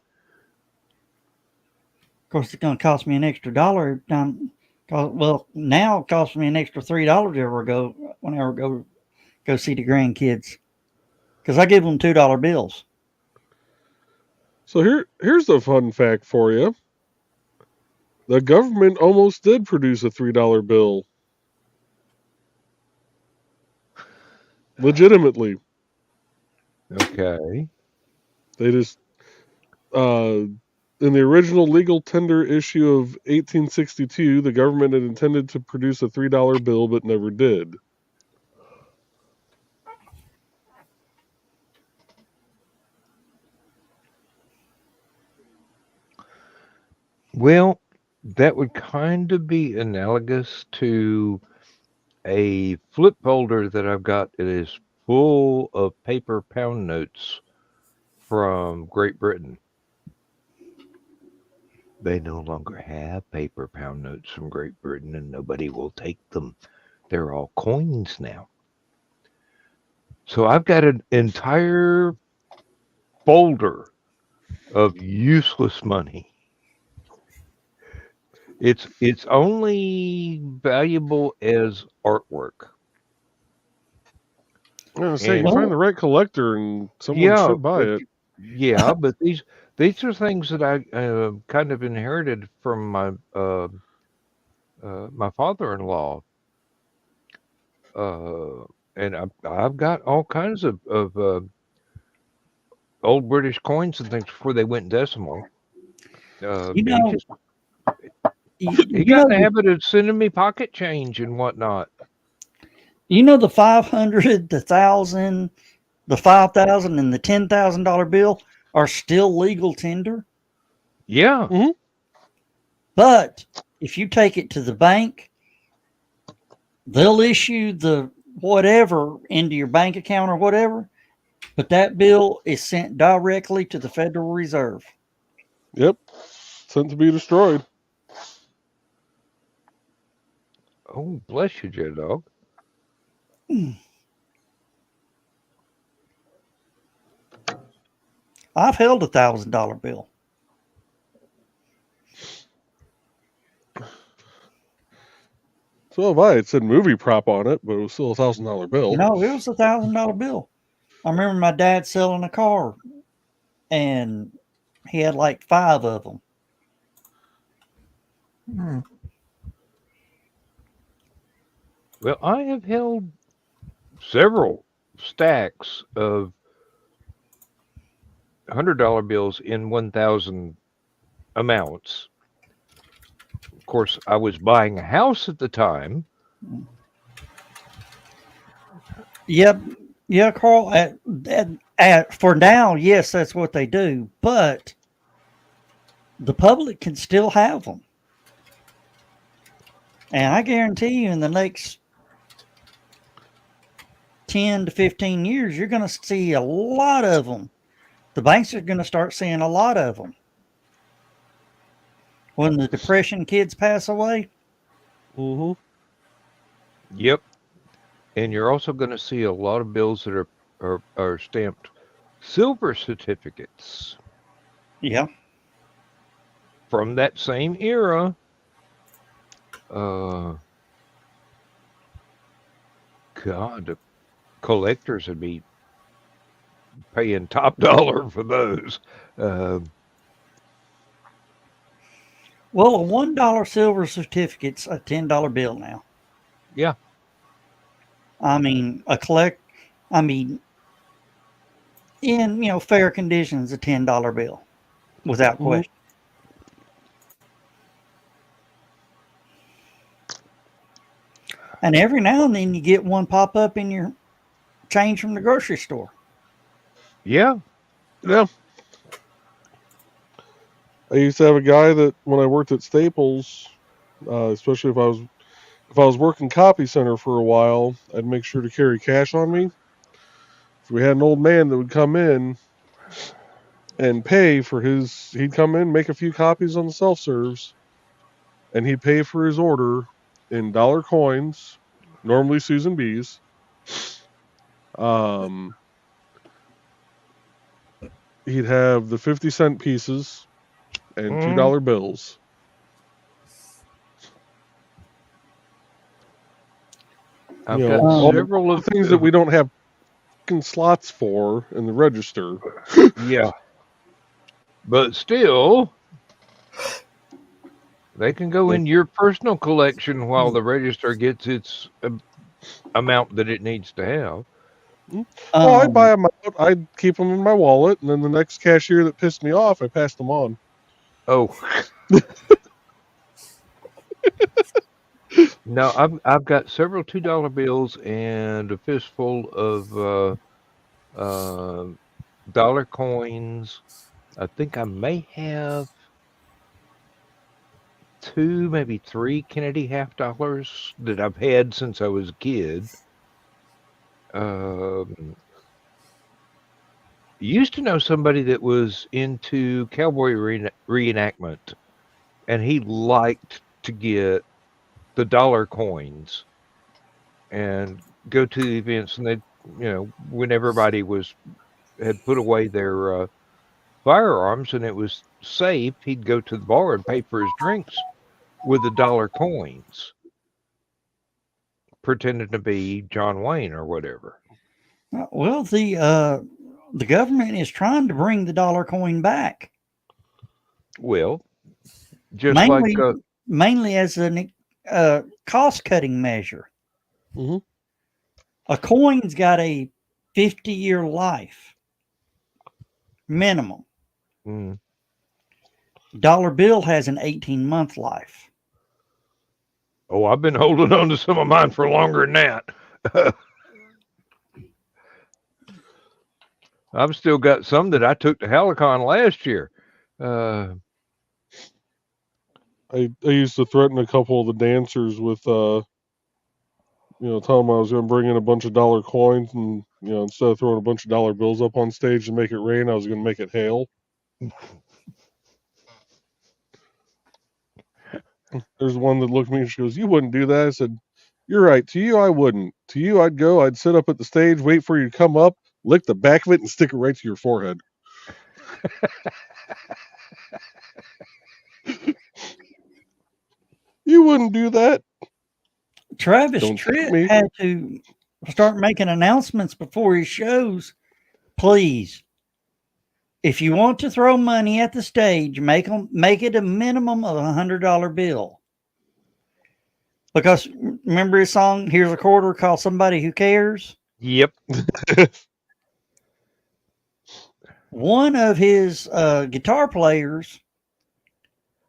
Of course, it's going to cost me an extra $1 well, now it costs me an extra $3 whenever I go see the grandkids, because I give them $2 bills. So here's a fun fact for you. The government almost did produce a $3 bill. Legitimately. Okay. They just in the original legal tender issue of 1862, the government had intended to produce a $3 bill but never did. Well, that would kind of be analogous to a flip folder that I've got. It is full of paper pound notes from Great Britain. They no longer have paper pound notes from Great Britain, and nobody will take them. They're all coins now. So I've got an entire folder of useless money. It's only valuable as artwork. I'm gonna say, you find the right collector and someone should buy it. Yeah, but these are things that I kind of inherited from my my father-in-law, and I've got all kinds of old British coins and things before they went decimal. He got in the habit of sending me pocket change and whatnot. The 500, the 1,000, the 5,000, and the $10,000 bill are still legal tender. Yeah. Mm-hmm. But if you take it to the bank, they'll issue the whatever into your bank account or whatever, but that bill is sent directly to the Federal Reserve. Yep. Sent to be destroyed. Oh, bless you, Joe Dog. I've held a $1,000 bill. So have I. It said movie prop on it, but it was still a $1,000 bill. It was a $1,000 bill. I remember my dad selling a car, and he had like 5 of them. Well, I have held several stacks of $100 bills in 1,000 amounts. Of course, I was buying a house at the time. Yep. Yeah, Carl, For now, yes, that's what they do. But the public can still have them. And I guarantee you in the next 10 to 15 years, you're going to see a lot of them. The banks are going to start seeing a lot of them. When the Depression kids pass away. Mm-hmm. Yep. And you're also going to see a lot of bills that are stamped silver certificates. Yeah. From that same era. God, the collectors would be paying top dollar for those. Well, a $1 silver certificate's a $10 bill now. Yeah. I mean, in fair conditions, a $10 bill, without question. And every now and then you get one pop up in your change from the grocery store. Yeah. Yeah. I used to have a guy that when I worked at Staples, especially if I was working copy center for a while, I'd make sure to carry cash on me. If we had an old man that would come in and pay for he'd come in, make a few copies on the self-serves, and he'd pay for his order in dollar coins, normally Susan B's. He'd have the 50-cent pieces and $2 bills. I've got several of things that we don't have slots for in the register. Yeah. But still, they can go in your personal collection while the register gets its amount that it needs to have. Well, I'd buy them out. I'd keep them in my wallet, and then the next cashier that pissed me off, I passed them on. Oh. No, I've got several $2 bills and a fistful of dollar coins. I think I may have 2, maybe 3 Kennedy half dollars that I've had since I was a kid. Used to know somebody that was into cowboy reenactment, and he liked to get the dollar coins and go to the events, and they, when everybody had put away their firearms and it was safe, he'd go to the bar and pay for his drinks with the dollar coins, pretending to be John Wayne or whatever. Well, the government is trying to bring the dollar coin back. Well, just mainly as a cost-cutting measure. Mm-hmm. A coin's got a 50-year life minimum. Mm. Dollar bill has an 18-month life. Oh, I've been holding on to some of mine for longer than that. I've still got some that I took to Hallowcon last year. I used to threaten a couple of the dancers with, tell them I was going to bring in a bunch of dollar coins, and instead of throwing a bunch of dollar bills up on stage and make it rain, I was going to make it hail. There's one that looked at me and she goes, "You wouldn't do that." I said, "You're right. To you, I wouldn't. To you, I'd sit up at the stage, wait for you to come up, lick the back of it, and stick it right to your forehead." You wouldn't do that. Travis Tritt had to start making announcements before his shows. Please, if you want to throw money at the stage, make it a minimum of $100 bill. Because remember his song, "Here's a Quarter," called "Somebody Who Cares"? Yep. One of his guitar players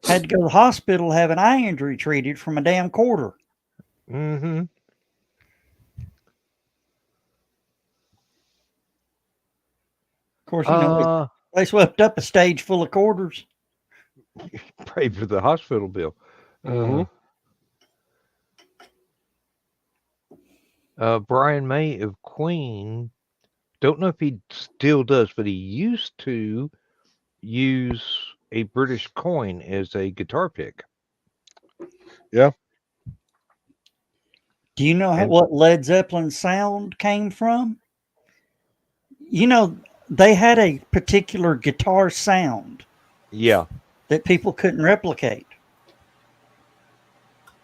had to go to the hospital, have an eye injury treated from a damn quarter. Of course, they swept up a stage full of quarters. Pray for the hospital bill. Brian May of Queen, don't know if he still does, but he used to use a British coin as a guitar pick. Yeah. Do you know what Led Zeppelin's sound came from? They had a particular guitar sound. Yeah. That people couldn't replicate.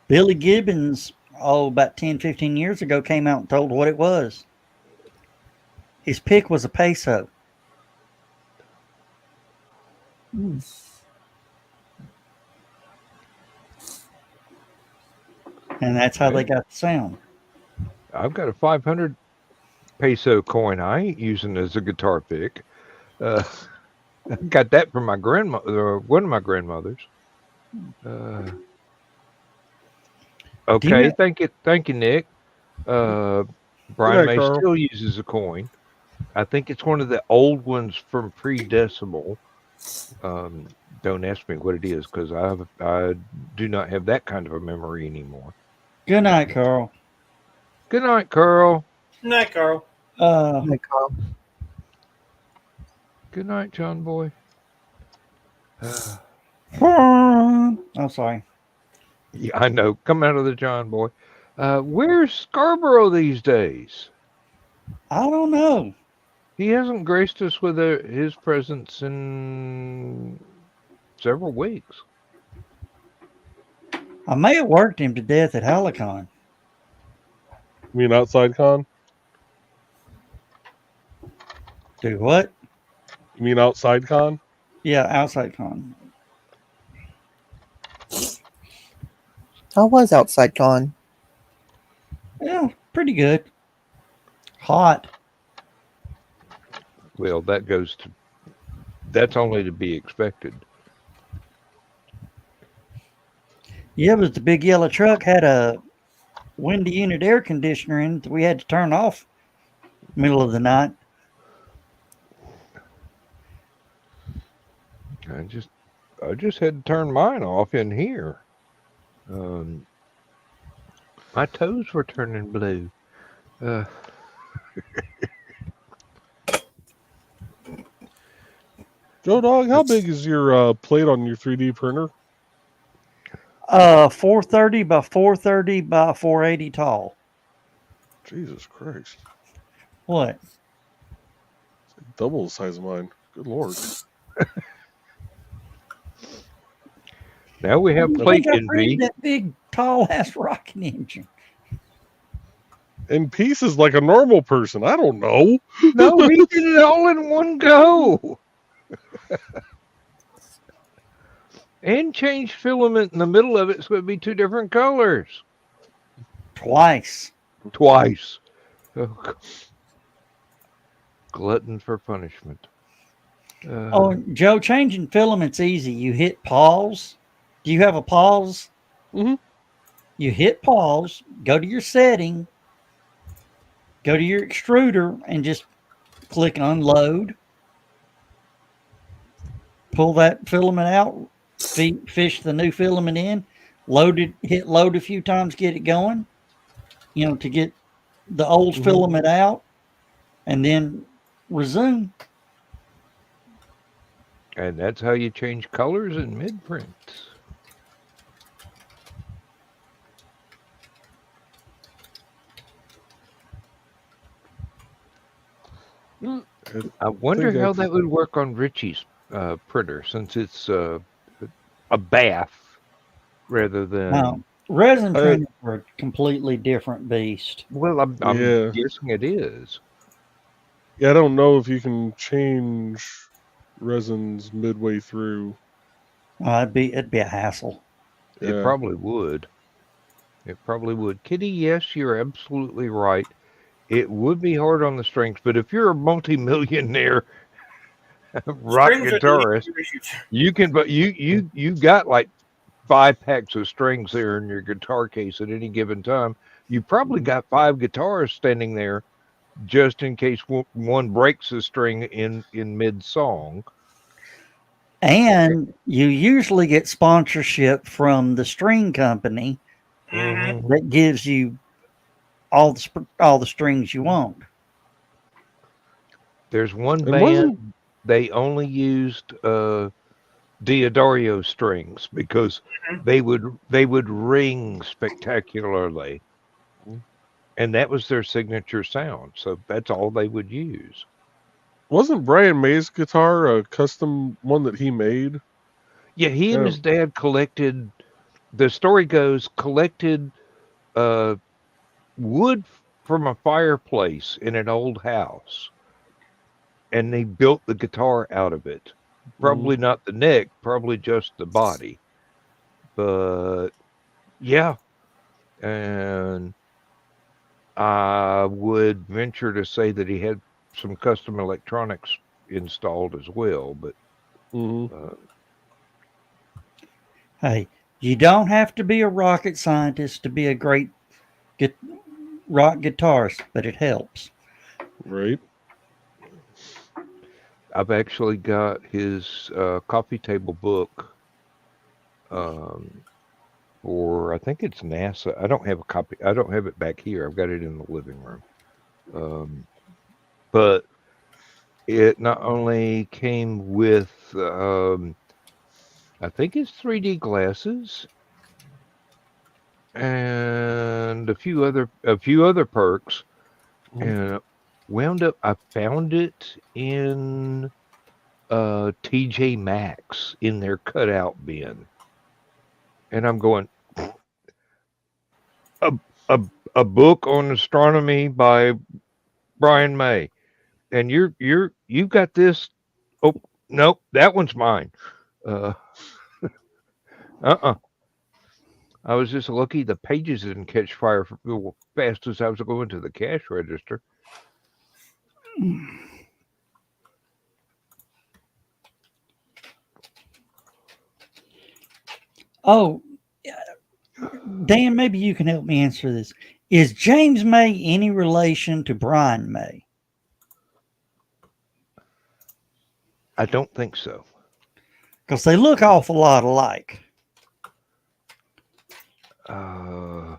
Billy Gibbons, about 10, 15 years ago, came out and told what it was. His pick was a peso. And that's how they got the sound. I've got a 500 peso coin I ain't using as a guitar pick. I got that from my grandmother, one of my grandmothers. Okay, thank you, Nick. Brian May still uses a coin. I think it's one of the old ones from pre-decimal. Don't ask me what it is because I do not have that kind of a memory anymore. Good night, Carl. Good night, Carl. Good night, Carl. Good night, Carl. Good night, John Boy. I'm sorry. Yeah, I know. Come out of the John Boy. Where's Scarborough these days? I don't know. He hasn't graced us with his presence in several weeks. I may have worked him to death at Hallowcon. You mean outside con? Do what? You mean outside con? Yeah, outside con. How was outside con? Yeah, pretty good. Hot. Well, that's only to be expected. Yeah, but the big yellow truck had a windy unit air conditioner in it that we had to turn off middle of the night. I just had to turn mine off in here. My toes were turning blue. Joe Dog, how big is your plate on your 3D printer? 430 by 430 by 480 tall. Jesus Christ. What? It's like double the size of mine. Good Lord. Now we have plate envy. That big, tall-ass rocket engine. In pieces like a normal person. I don't know. No, he did it all in one go. And changed filament in the middle of it so it'd be two different colors. Twice. Oh, glutton for punishment. Joe, changing filament's easy. You hit pause. Do you have a pause? Mm-hmm. You hit pause, go to your setting, go to your extruder, and just click unload. Pull that filament out, fish the new filament in, hit load a few times, get it going, to get the old filament out, and then resume. And that's how you change colors in mid-prints. I wonder how that would work on Richie's printer, since it's a bath rather than resin printers are a completely different beast. Well, I'm guessing it is. Yeah, I don't know if you can change resins midway through. It'd be a hassle. Yeah. It probably would. Kitty, yes, you're absolutely right. It would be hard on the strings, but if you're a multi-millionaire rock guitarist, you can. But you got like 5 packs of strings there in your guitar case at any given time. You probably got 5 guitars standing there just in case one breaks a string in mid song. And you usually get sponsorship from the string company Mhm. that gives you all the strings you want. There's one And wasn't band, they only used Diodario strings because they would ring spectacularly, and that was their signature sound. So that's all they would use. wasn't Brian May's guitar a custom one that he made? Yeah, he and Yeah. his dad collected. The story goes collected wood from a fireplace in an old house, and they built the guitar out of it. Probably not the neck, probably just the body. But yeah, and I would venture to say that he had some custom electronics installed as well. But Hey, you don't have to be a rocket scientist to be a great rock guitarist, but it helps. Right. I've actually got his coffee table book for, I think it's NASA. I don't have a copy. I don't have it back here. I've got it in the living room. But it not only came with, I think it's 3D glasses and a few other perks, and wound up. I found it in TJ Maxx in their cutout bin, and I'm going, a book on astronomy by Brian May, and you've got this. Oh nope, that one's mine. I was just lucky the pages didn't catch fire fast as I was going to the cash register. Oh, Dan, maybe you can help me answer this. Is James May any relation to Brian May? I don't think so. Because they look awful lot alike. I'm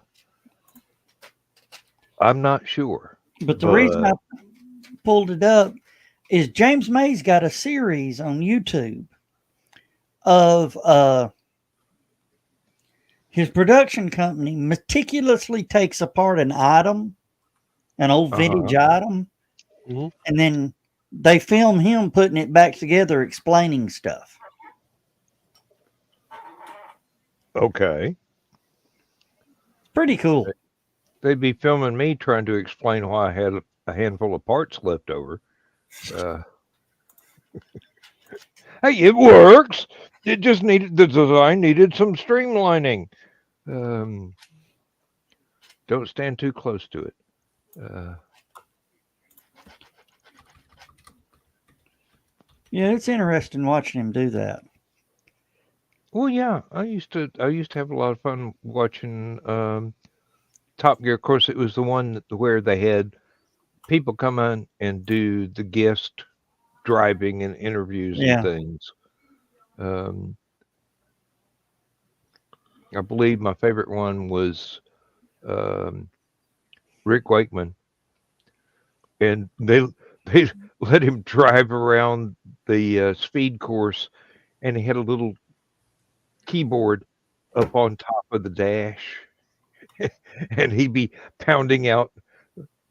not sure. But the reason I pulled it up is James May's got a series on YouTube of his production company meticulously takes apart an item, an old vintage item, and then they film him putting it back together, explaining stuff. Okay. Pretty cool. They'd be filming me trying to explain why I had a handful of parts left over. Hey, it works. It just needed, the design needed some streamlining. Don't stand too close to it. Yeah, it's interesting watching him do that. Well, yeah, I used to have a lot of fun watching Top Gear. Of course, it was the one where they had people come on and do the guest driving and interviews and things. I believe my favorite one was Rick Wakeman, and they let him drive around the speed course, and he had a little keyboard up on top of the dash, and he'd be pounding out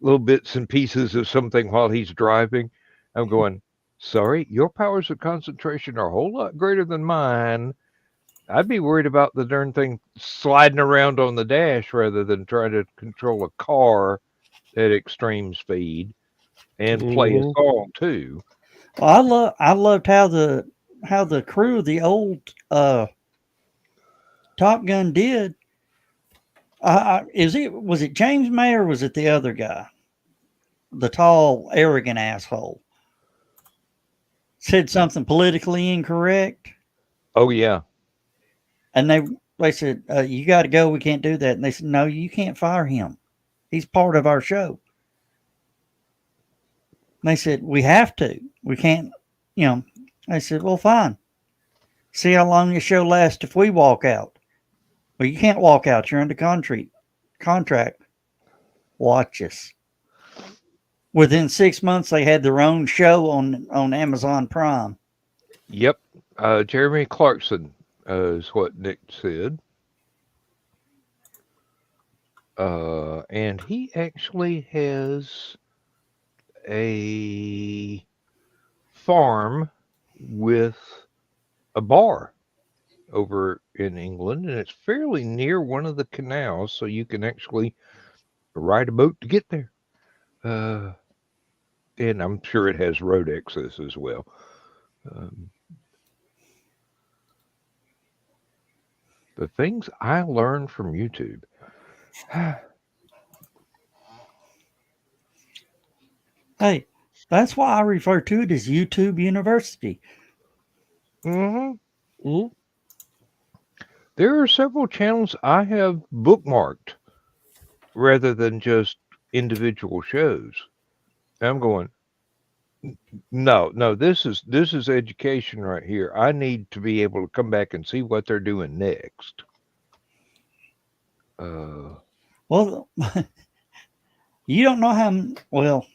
little bits and pieces of something while he's driving. I'm going, sorry, your powers of concentration are a whole lot greater than mine. I'd be worried about the darn thing sliding around on the dash rather than trying to control a car at extreme speed and play a song too. Well, I loved how the crew of the old Top Gun did. Was it James May or was it the other guy? The tall, arrogant asshole said something politically incorrect. Oh yeah. And they said, you got to go. We can't do that. And they said, no, you can't fire him. He's part of our show. they said, we have to. We can't, you know. I said, well, fine. See how long your show lasts if we walk out. Well, you can't walk out. You're under contract. Watch us. Within 6 months, they had their own show on Amazon Prime. Yep. Jeremy Clarkson is what Nick said. And he actually has a farm with a bar over in England, and it's fairly near one of the canals, so you can actually ride a boat to get there. And I'm sure it has road access as well. The things I learned from YouTube. Hey, that's why I refer to it as YouTube University. Mm-hmm. Mm-hmm. There are several channels I have bookmarked rather than just individual shows. I'm going, no, this is education right here. I need to be able to come back and see what they're doing next. Well, you don't know how well.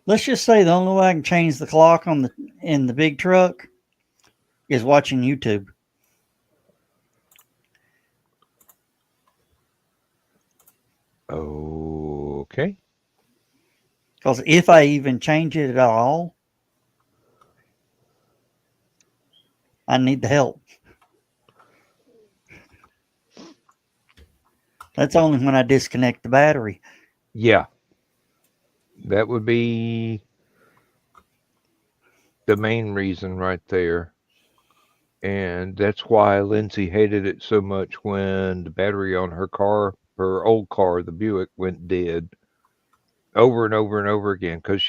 Let's just say the only way I can change the clock in the big truck is watching YouTube. Okay. Because if I even change it at all, I need the help. That's only when I disconnect the battery. Yeah. That would be the main reason right there. And that's why Lindsay hated it so much when the battery on her old car, the Buick, went dead over and over and over again, because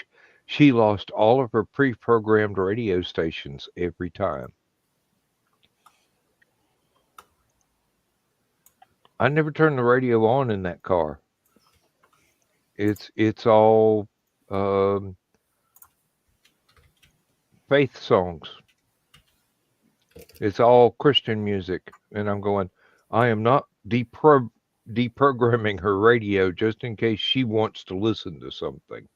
she lost all of her pre-programmed radio stations every time. I never turned the radio on in that car. It's all faith songs. It's all Christian music, and I'm going, I am not deprogramming her radio just in case she wants to listen to something.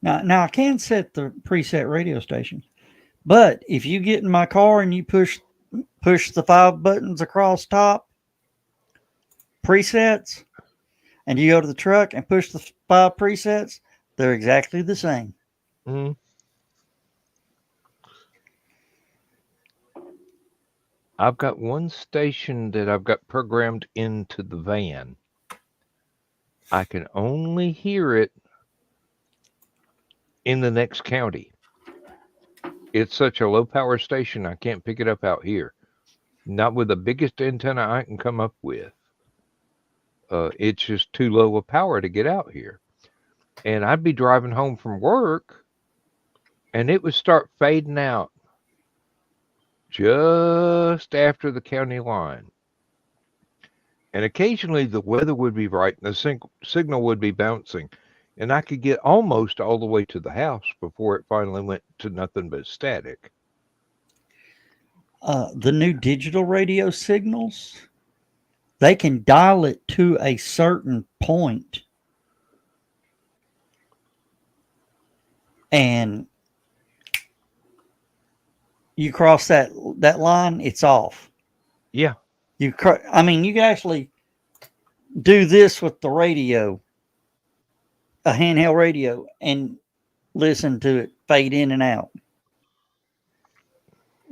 Now I can set the preset radio station, but if you get in my car and you push the 5 buttons across top, presets, and you go to the truck and push the 5 presets, they're exactly the same. Mm-hmm. I've got one station that I've got programmed into the van. I can only hear it in the next county. It's such a low power station, I can't pick it up out here. Not with the biggest antenna I can come up with. It's just too low a power to get out here. And I'd be driving home from work, and it would start fading out just after the county line. And occasionally the weather would be right and the signal would be bouncing. And I could get almost all the way to the house before it finally went to nothing but static. The new digital radio signals, they can dial it to a certain point, and you cross that line, it's off. Yeah. You can actually do this with the radio, a handheld radio, and listen to it fade in and out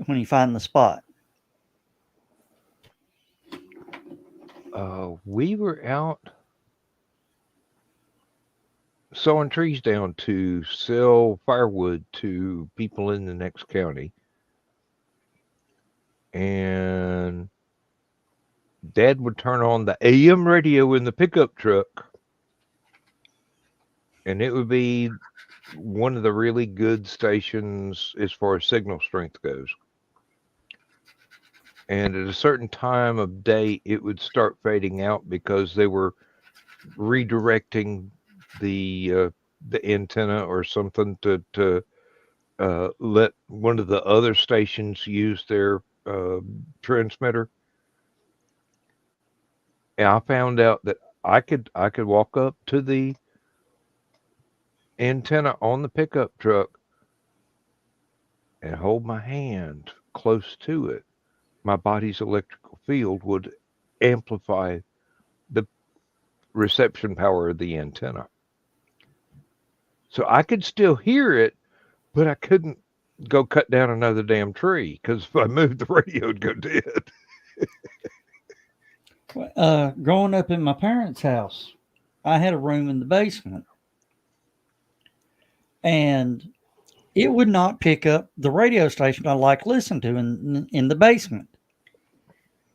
when you find the spot. We were out sawing trees down to sell firewood to people in the next county. And Dad would turn on the AM radio in the pickup truck, and it would be one of the really good stations as far as signal strength goes. And at a certain time of day, it would start fading out because they were redirecting the antenna or something to let one of the other stations use their transmitter. And I found out that I could walk up to the antenna on the pickup truck and hold my hand close to it. My body's electrical field would amplify the reception power of the antenna. So I could still hear it, but I couldn't go cut down another damn tree because if I moved, the radio would go dead. Growing up in my parents' house, I had a room in the basement, and it would not pick up the radio station I like listen to in the basement.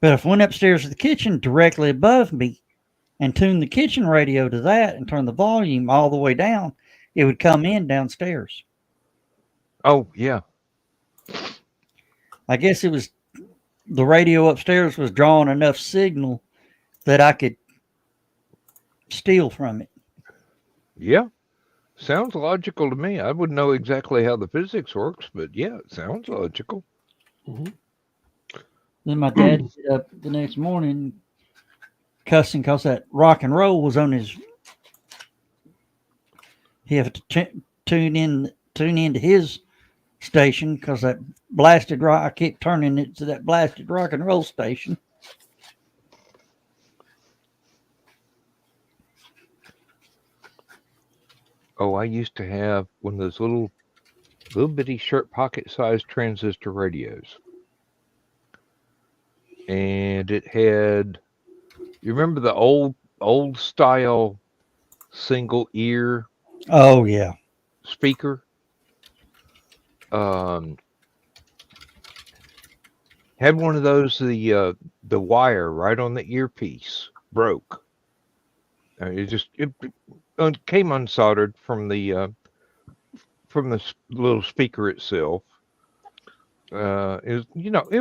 But if I went upstairs to the kitchen directly above me and tuned the kitchen radio to that and turned the volume all the way down, it would come in downstairs. Oh, yeah. I guess it was the radio upstairs was drawing enough signal that I could steal from it. Yeah. Sounds logical to me. I wouldn't know exactly how the physics works, but yeah, it sounds logical. Mm-hmm. Then my dad get up the next morning cussing because that rock and roll was on his. He had to tune into his station because that blasted rock. I kept turning it to that blasted rock and roll station. Oh, I used to have one of those little bitty shirt pocket sized transistor radios. And it had, you remember the old style single ear Oh yeah. speaker? Had one of those, the wire right on the earpiece broke. It came unsoldered from the little speaker itself. It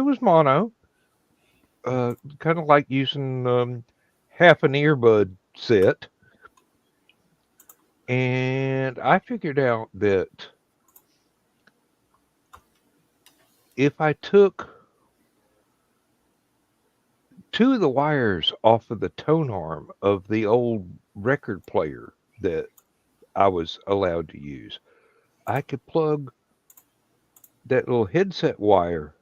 was mono, kind of like using half an earbud set. And I figured out that if I took two of the wires off of the tone arm of the old record player that I was allowed to use, I could plug that little headset wire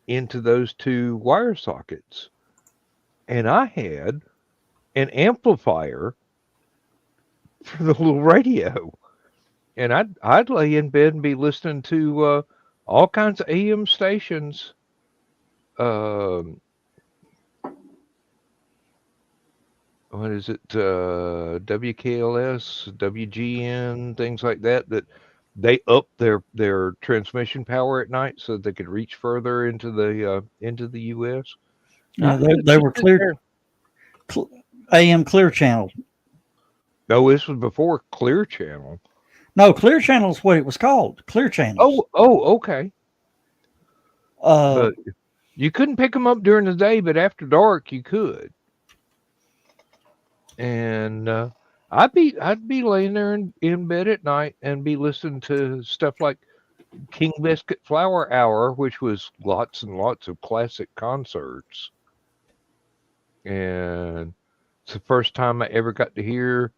into those two wire sockets. And I had an amplifier for the little radio. And I'd lay in bed and be listening to all kinds of AM stations. What is it? WKLS, WGN, things like that. That they up their transmission power at night so they could reach further into the U.S. Yeah, they were AM Clear Channel. No, this was before Clear Channel. No, Clear Channel is what it was called. Clear Channel. Oh, okay. But you couldn't pick them up during the day, but after dark you could. And I'd be laying there in bed at night and be listening to stuff like King Biscuit Flower Hour, which was lots and lots of classic concerts. And it's the first time I ever got to hear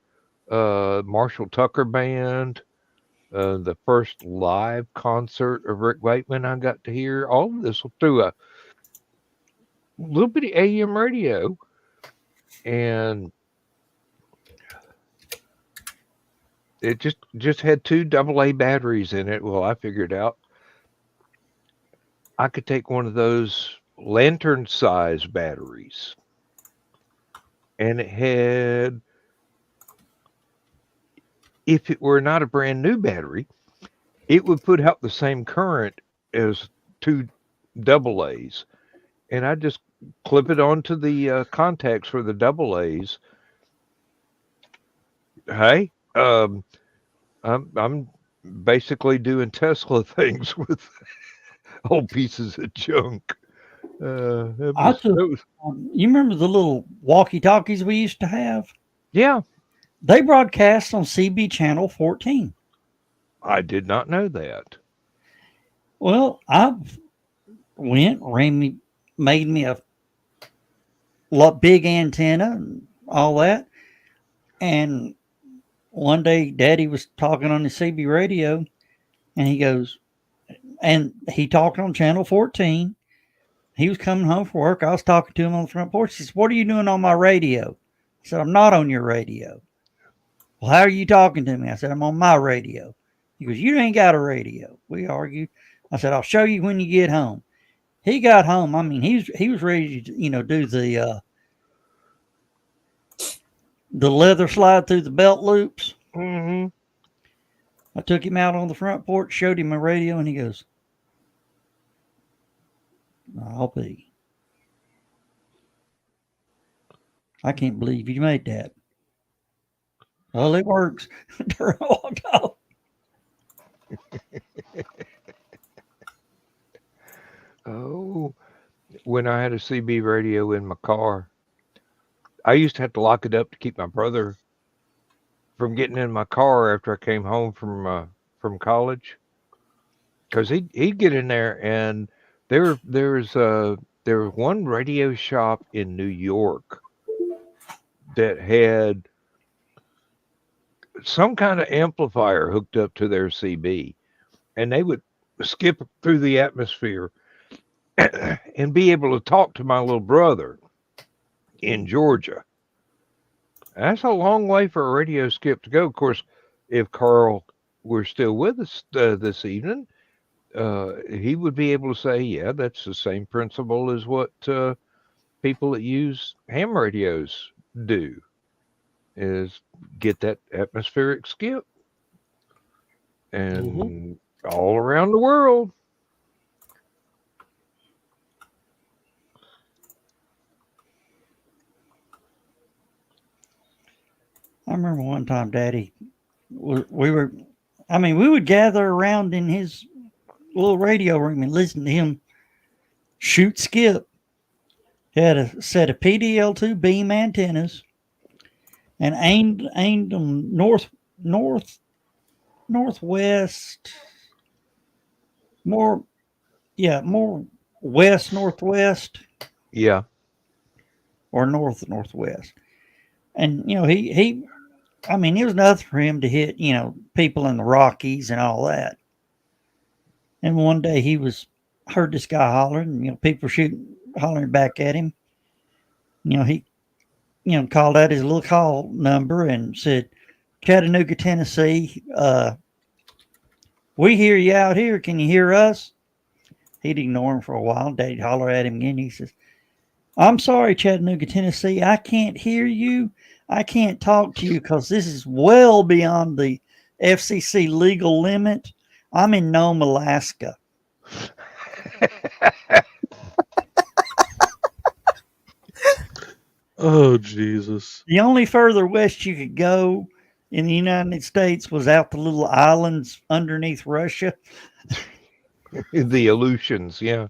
Marshall Tucker Band, the first live concert of Rick Wakeman I got to hear. All of this through a little bitty AM radio. And it just had two AA batteries in it. Well, I figured out I could take one of those lantern size batteries, and it had, if it were not a brand new battery, it would put out the same current as two AA's. And I just clip it onto the contacts for the AA's. Hey, I'm basically doing Tesla things with old pieces of junk. you remember the little walkie-talkies we used to have? Yeah, They broadcast on CB Channel 14. I did not know that. Well, I went, made me a big antenna and all that. And one day, Daddy was talking on the CB radio, and he goes, and he talked on Channel 14. He was coming home from work. I was talking to him on the front porch. He says, "What are you doing on my radio?" I said, "I'm not on your radio." "Well, how are you talking to me?" I said, "I'm on my radio." He goes, "You ain't got a radio." We argued. I said, "I'll show you when you get home." He got home. I mean, he was ready to, do the leather slide through the belt loops. Mm-hmm. I took him out on the front porch, showed him my radio, and he goes, "I'll be. I can't believe you made that." "Well, it works." Walked off. Oh, when I had a CB radio in my car, I used to have to lock it up to keep my brother from getting in my car after I came home from college, because he'd get in there, and there was one radio shop in New York that had some kind of amplifier hooked up to their CB, and they would skip through the atmosphere and be able to talk to my little brother in Georgia. That's a long way for a radio skip to go. Of course, if Carl were still with us this evening, he would be able to say, yeah, that's the same principle as what people that use ham radios do, is get that atmospheric skip. And all around the world. I remember one time, Daddy, we would gather around in his little radio room and listen to him shoot skip. He had a set of PDL2 beam antennas and aimed them northwest, more west northwest. Yeah. Or northwest. And it was nothing for him to hit, people in the Rockies and all that. And one day he heard this guy hollering, people hollering back at him. He, called out his little call number and said, "Chattanooga, Tennessee, we hear you out here. Can you hear us?" He'd ignore him for a while. Daddy'd holler at him again. He says, "I'm sorry, Chattanooga, Tennessee. I can't hear you. I can't talk to you because this is well beyond the FCC legal limit. I'm in Nome, Alaska." Oh, Jesus. The only further west you could go in the United States was out the little islands underneath Russia. The Aleutians, yeah.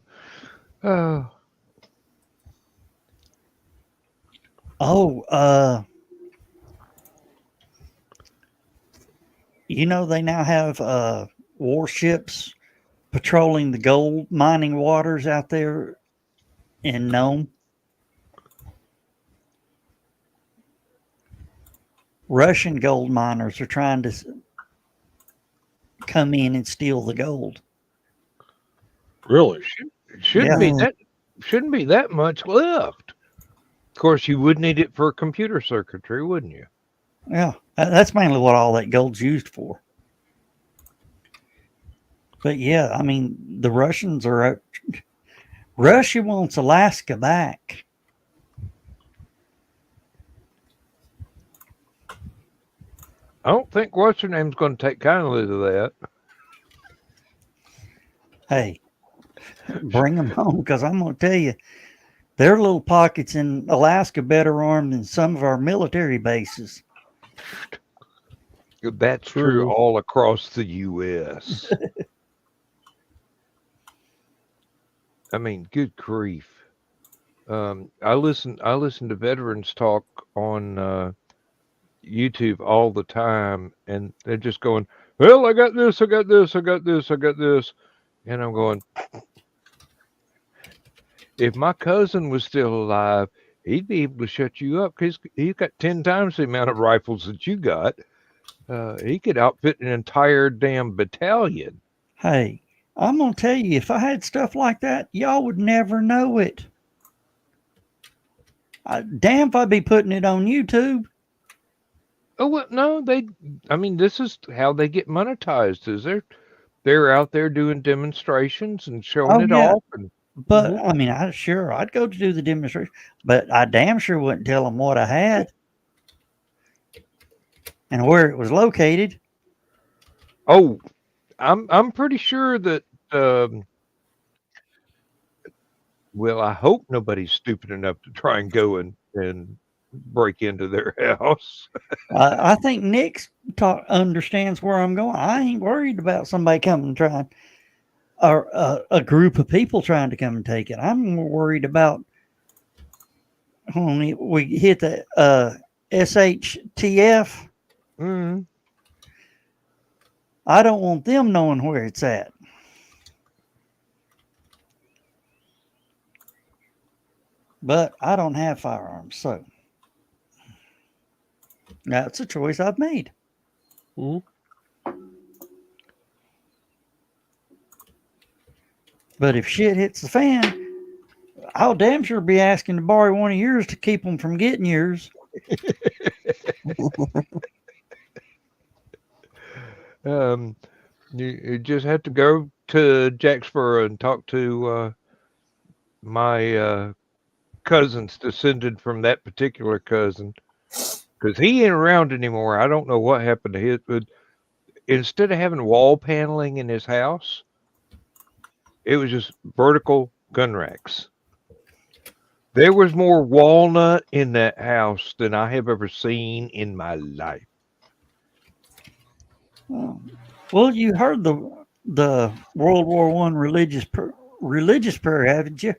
They now have warships patrolling the gold mining waters out there in Nome. Russian gold miners are trying to come in and steal the gold. Really? Shouldn't be that much left. Of course, you would need it for computer circuitry, wouldn't you? Yeah, that's mainly what all that gold's used for. But yeah, the Russians are. Russia wants Alaska back. I don't think what's her name's going to take kindly to that. Hey, bring them home, because I'm going to tell you, their little pockets in Alaska better armed than some of our military bases. That's true all across the U.S. Good grief. I listened to veterans talk on YouTube all the time, and they're just going, well, I got this, I got this, I got this, I got this. And I'm going, if my cousin was still alive, he'd be able to shut you up because he's got 10 times the amount of rifles that you got. He could outfit an entire damn battalion. Hey, I'm going to tell you, if I had stuff like that, y'all would never know it. Damn if I'd be putting it on YouTube. Oh, well, no, this is how they get monetized, is they're out there doing demonstrations and showing it off. And, but, I mean, I'd go to do the demonstration, but I damn sure wouldn't tell them what I had and where it was located. Oh, I'm pretty sure that, well, I hope nobody's stupid enough to try and go and break into their house. I think Nick understands where I'm going. I ain't worried about somebody coming and trying, or a group of people trying to come and take it. I'm more worried about when we hit the SHTF. Mm. I don't want them knowing where it's at. But I don't have firearms, so that's a choice I've made. Mhm. But if shit hits the fan, I'll damn sure be asking to borrow one of yours to keep them from getting yours. You just have to go to Jacksboro and talk to my cousins descended from that particular cousin, because he ain't around anymore. I don't know what happened to his, but instead of having wall paneling in his house, it was just vertical gun racks. There was more walnut in that house than I have ever seen in my life. Well, you heard the World War I religious prayer, haven't you?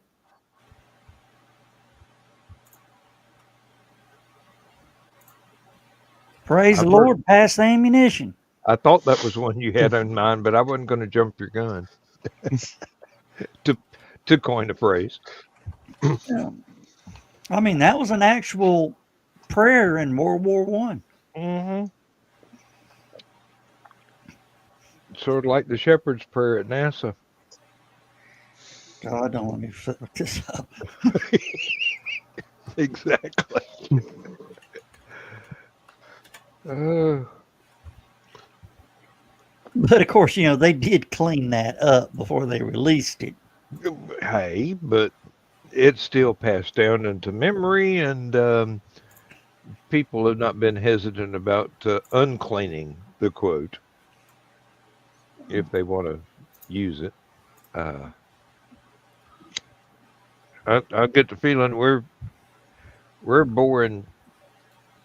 Praise the Lord, pass the ammunition. I thought that was one you had in mind, but I wasn't going to jump your gun. to coin a phrase. I mean, that was an actual prayer in World War I. Mm-hmm. Sort of like the shepherd's prayer at NASA. God, I don't want to look this up. Exactly. But of course, they did clean that up before they released it. Hey, but it's still passed down into memory, and people have not been hesitant about uncleaning the quote if they want to use it. I get the feeling we're boring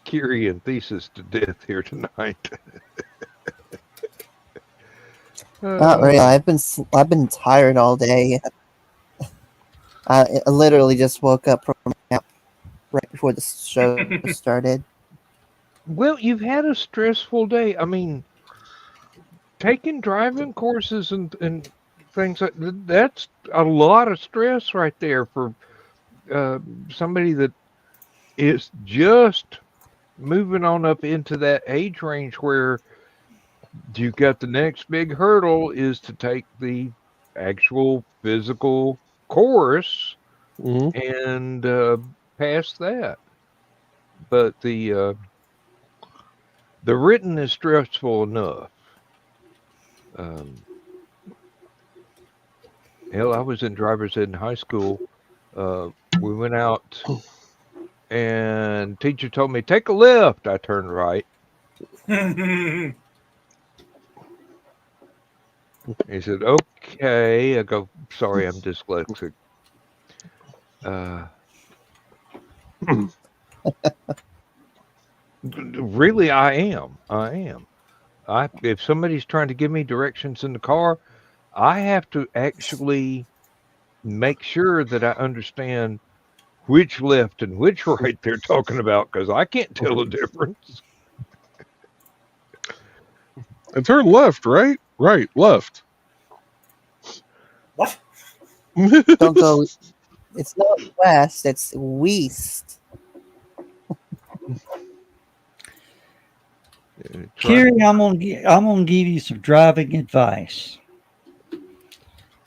Kiri and Thesis to death here tonight. Not really. I've been tired all day. I literally just woke up from a nap right before the show started. Well, you've had a stressful day. I mean, taking driving courses and things like that's a lot of stress right there for somebody that is just moving on up into that age range where you've got the next big hurdle is to take the actual physical course and pass that. But the written is stressful enough. Hell, I was in driver's ed in high school. We went out and teacher told me, take a left. I turned right. He said, okay. I go, sorry, I'm dyslexic. Really, I am. If somebody's trying to give me directions in the car, I have to actually make sure that I understand which left and which right they're talking about, because I can't tell the difference. And turn left, right? Right, left. What? Don't go. It's not west. It's west. Kerry, I'm gonna give you some driving advice,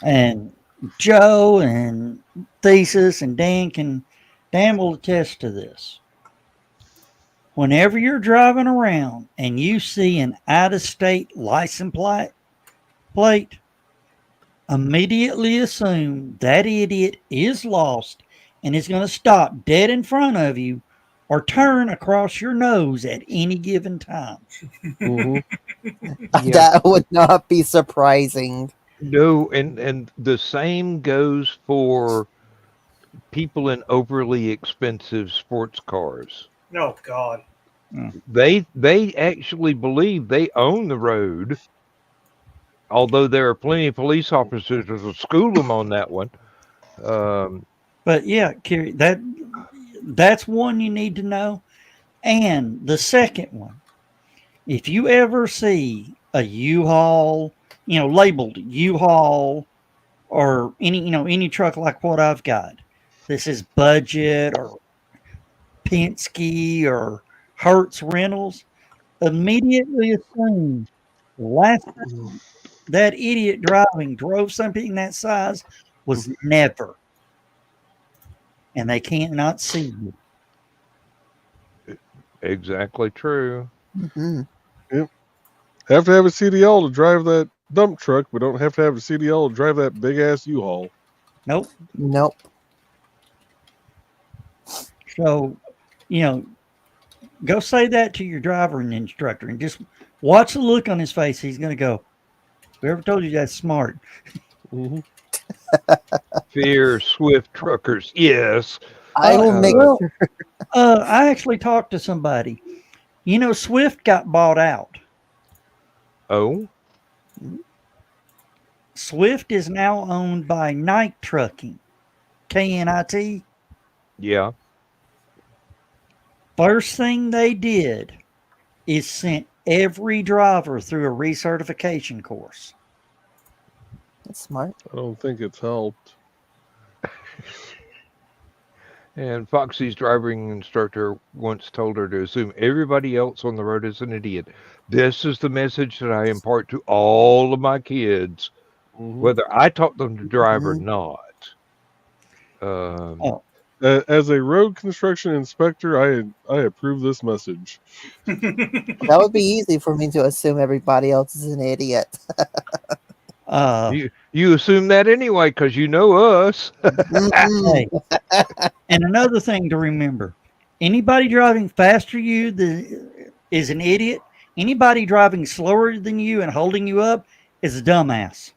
and Joe and Thesis and Dan will attest to this. Whenever you're driving around and you see an out-of-state license plate, immediately assume that idiot is lost and is going to stop dead in front of you or turn across your nose at any given time. Yeah. That would not be surprising. No, and the same goes for people in overly expensive sports cars. Oh God. They actually believe they own the road, although there are plenty of police officers that will school them on that one. But yeah, Kerry, that's one you need to know. And the second one, if you ever see a U-Haul, labeled U-Haul or any truck like what I've got, this is budget or Penske or Hertz Rentals, immediately assume the last time that idiot drove something that size was never. And they can't not see you. Exactly true. Mm-hmm. Yep. Have to have a CDL to drive that dump truck, but don't have to have a CDL to drive that big ass U-Haul. Nope. Nope. So, go say that to your driver and instructor and just watch the look on his face. He's going to go, whoever told you that's smart? Mm-hmm. Fear swift truckers. Yes. I will make sure. I actually talked to somebody. Swift got bought out. Oh? Swift is now owned by Knight Trucking. KNIT. Yeah. First thing they did is sent every driver through a recertification course. That's smart. I don't think it's helped. And Foxy's driving instructor once told her to assume everybody else on the road is an idiot. This is the message that I impart to all of my kids, whether I taught them to drive or not. As a road construction inspector, I approve this message. That would be easy for me to assume everybody else is an idiot. You assume that anyway because you know us. Hey. And another thing to remember, anybody driving faster you is an idiot. Anybody driving slower than you and holding you up is a dumbass.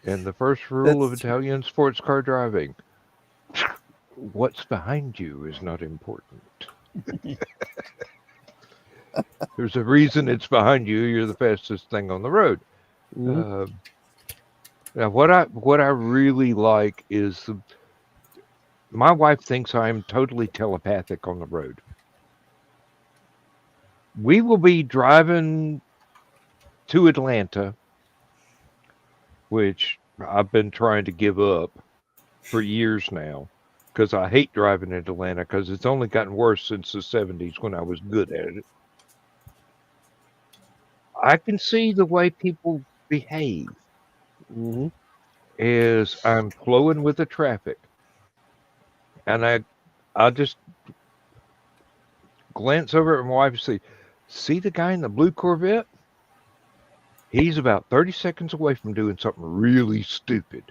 And the first rule of Italian sports car driving, what's behind you is not important. There's a reason it's behind you. You're the fastest thing on the road. Now, what I really like is my wife thinks I'm totally telepathic on the road. We will be driving to Atlanta, which I've been trying to give up for years now because I hate driving in Atlanta because it's only gotten worse since the 70s when I was good at it. I can see the way people behave as I'm flowing with the traffic. And I just glance over at my wife and say, see the guy in the blue Corvette? He's about 30 seconds away from doing something really stupid.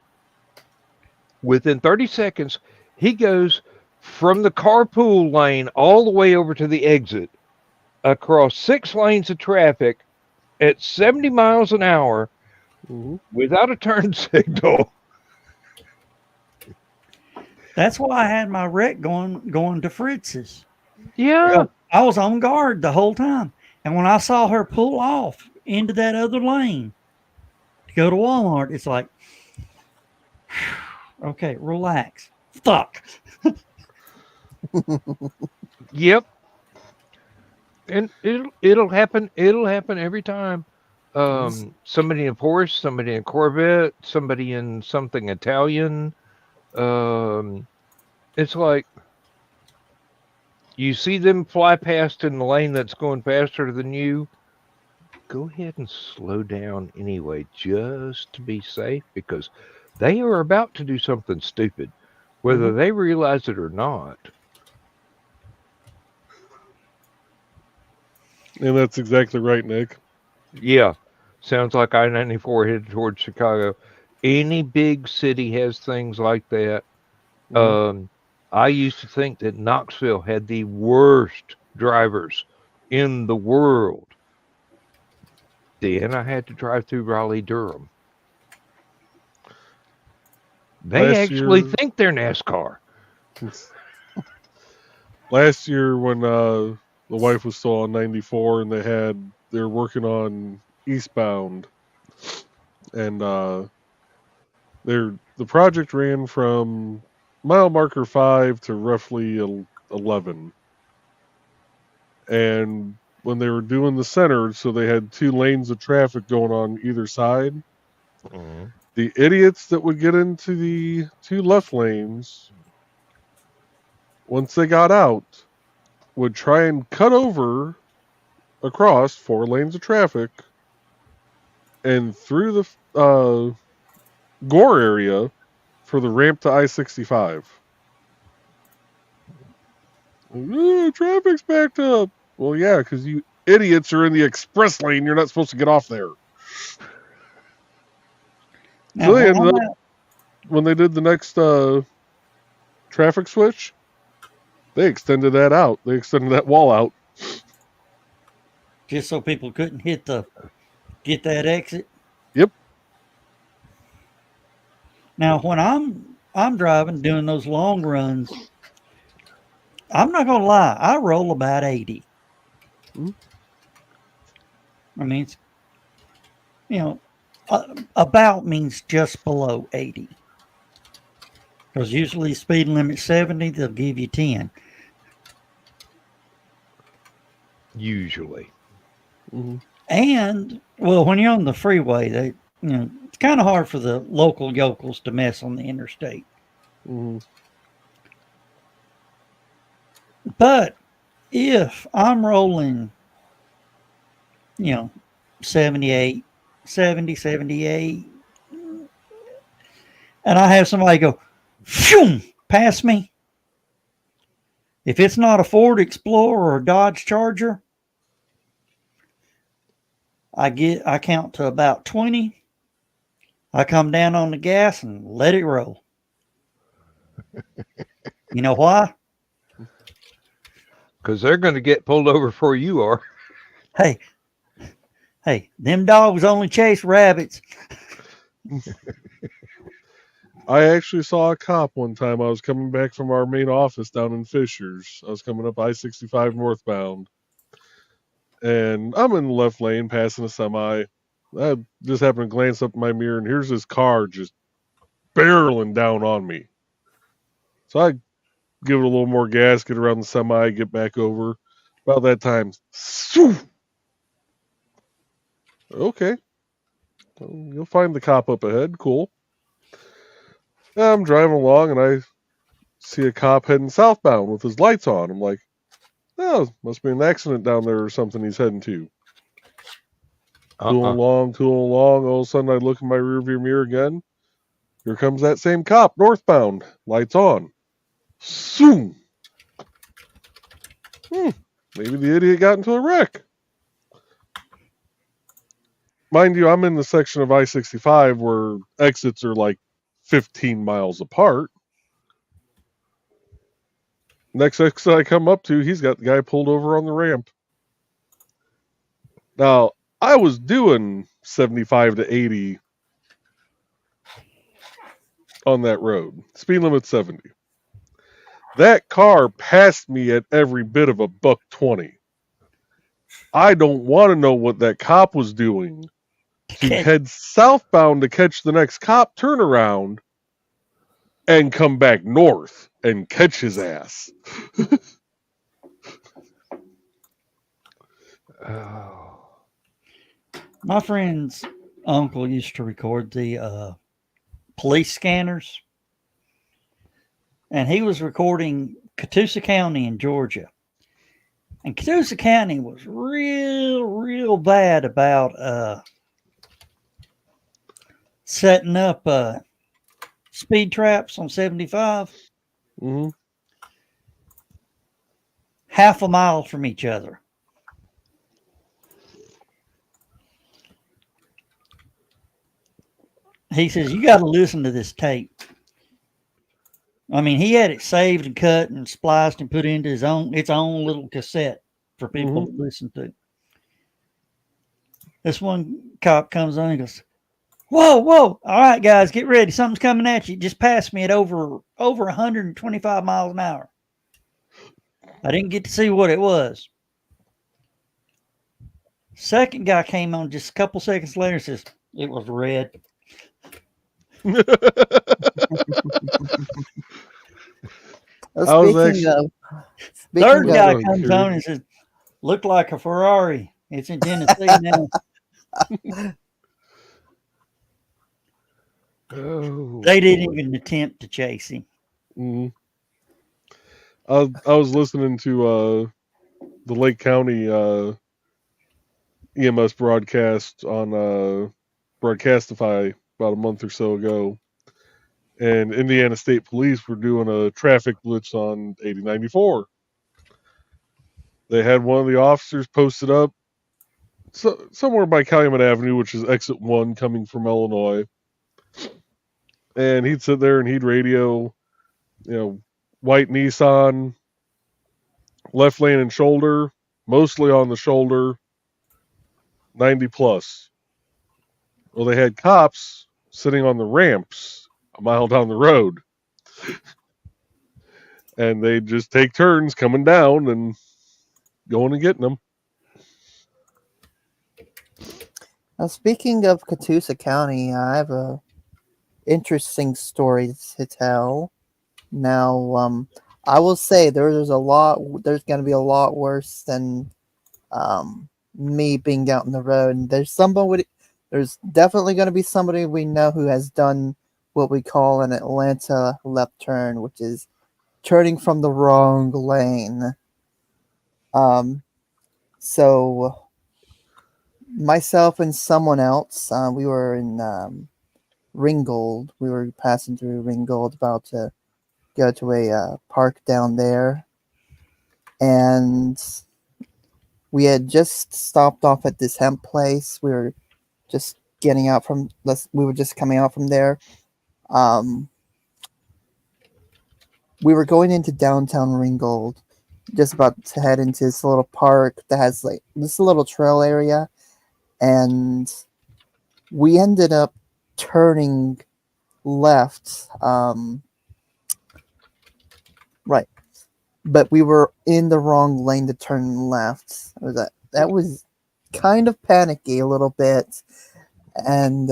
Within 30 seconds, he goes from the carpool lane all the way over to the exit, across 6 lanes of traffic at 70 miles an hour without a turn signal. That's why I had my wreck going to Fritz's. Yeah. I was on guard the whole time. And when I saw her pull off into that other lane to go to Walmart, it's like, okay, relax. Fuck. Yep. And it'll happen. It'll happen every time. Somebody in a Porsche, somebody in a Corvette, somebody in something Italian. It's like you see them fly past in the lane that's going faster than you. Go ahead and slow down anyway, just to be safe, because they are about to do something stupid, whether they realize it or not. And that's exactly right, Nick. Yeah, sounds like I-94 headed towards Chicago. Any big city has things like that. I used to think that Knoxville had the worst drivers in the world. Then I had to drive through Raleigh-Durham. They actually think they're NASCAR. Last year, when the wife was still on 94, and they were working on eastbound, and the project ran from mile marker 5 to roughly 11. And when they were doing the center, so they had 2 lanes of traffic going on either side. The idiots that would get into the 2 left lanes, once they got out, would try and cut over across 4 lanes of traffic and through the Gore area for the ramp to I-65. Traffic's backed up. Well, yeah, because you idiots are in the express lane. You're not supposed to get off there. Now, So they ended up, when they did the next traffic switch, they extended that out. They extended that wall out. just so people couldn't get that exit. Yep. Now, when I'm driving, doing those long runs, I'm not gonna lie, I roll about 80. I mean, it's, about means just below 80. Because usually speed limit 70, they'll give you 10. Usually. And, well, when you're on the freeway, it's kind of hard for the local yokels to mess on the interstate. But if I'm rolling, 78, 70, 78, and I have somebody go, phew, past me. If it's not a Ford Explorer or a Dodge Charger, I count to about 20. I come down on the gas and let it roll. You know why? Because they're going to get pulled over before you are. Hey, them dogs only chase rabbits. I actually saw a cop one time. I was coming back from our main office down in Fishers. I was coming up I-65 northbound. And I'm in the left lane passing a semi. I just happened to glance up in my mirror, and here's this car just barreling down on me. So I give it a little more gas, get around the semi, get back over. About that time, okay. Well, you'll find the cop up ahead. Cool. I'm driving along, and I see a cop heading southbound with his lights on. I'm like, oh, must be an accident down there or something he's heading to. Tooling along. All of a sudden, I look in my rearview mirror again. Here comes that same cop, northbound, lights on. Zoom. Maybe the idiot got into a wreck. Mind you, I'm in the section of I-65 where exits are like 15 miles apart. Next exit I come up to, he's got the guy pulled over on the ramp. Now, I was doing 75 to 80 on that road. Speed limit 70. That car passed me at every bit of a $120. I don't want to know what that cop was doing to head southbound to catch the next cop, turn around, and come back north and catch his ass. Oh. My friend's uncle used to record the police scanners, and he was recording Catoosa County in Georgia. And Catoosa County was real bad about setting up speed traps on 75, half a mile from each other. He says, you got to listen to this tape. I mean, he had it saved and cut and spliced and put into its own little cassette for people to listen to. This one cop comes on and goes, whoa, all right, guys, get ready. Something's coming at you. It just passed me at over 125 miles an hour. I didn't get to see what it was. Second guy came on just a couple seconds later and says, it was red. Third guy comes on and says, looked like a Ferrari. It's in Tennessee now. They didn't even attempt to chase him. I was listening to the Lake County EMS broadcast on Broadcastify about a month or so ago, and Indiana State Police were doing a traffic blitz on 8094. They had one of the officers posted up somewhere by Calumet Avenue, which is exit 1 coming from Illinois, and he'd sit there and he'd radio, white Nissan, left lane and shoulder, mostly on the shoulder, 90 plus. Well, they had cops sitting on the ramps a mile down the road. And they just take turns coming down and going and getting them. Now, speaking of Catoosa County, I have a interesting story to tell. Now, I will say there's going to be a lot worse than me being out on the road. And there's definitely going to be somebody we know who has done what we call an Atlanta left turn, which is turning from the wrong lane. So myself and someone else, we were in Ringgold. We were passing through Ringgold, about to go to a park down there, and we had just stopped off at this hemp place. We were just coming out from there. We were going into downtown Ringgold, just about to head into this little park that has like this little trail area, and we ended up turning left. Right, but we were in the wrong lane to turn left. That was kind of panicky a little bit, and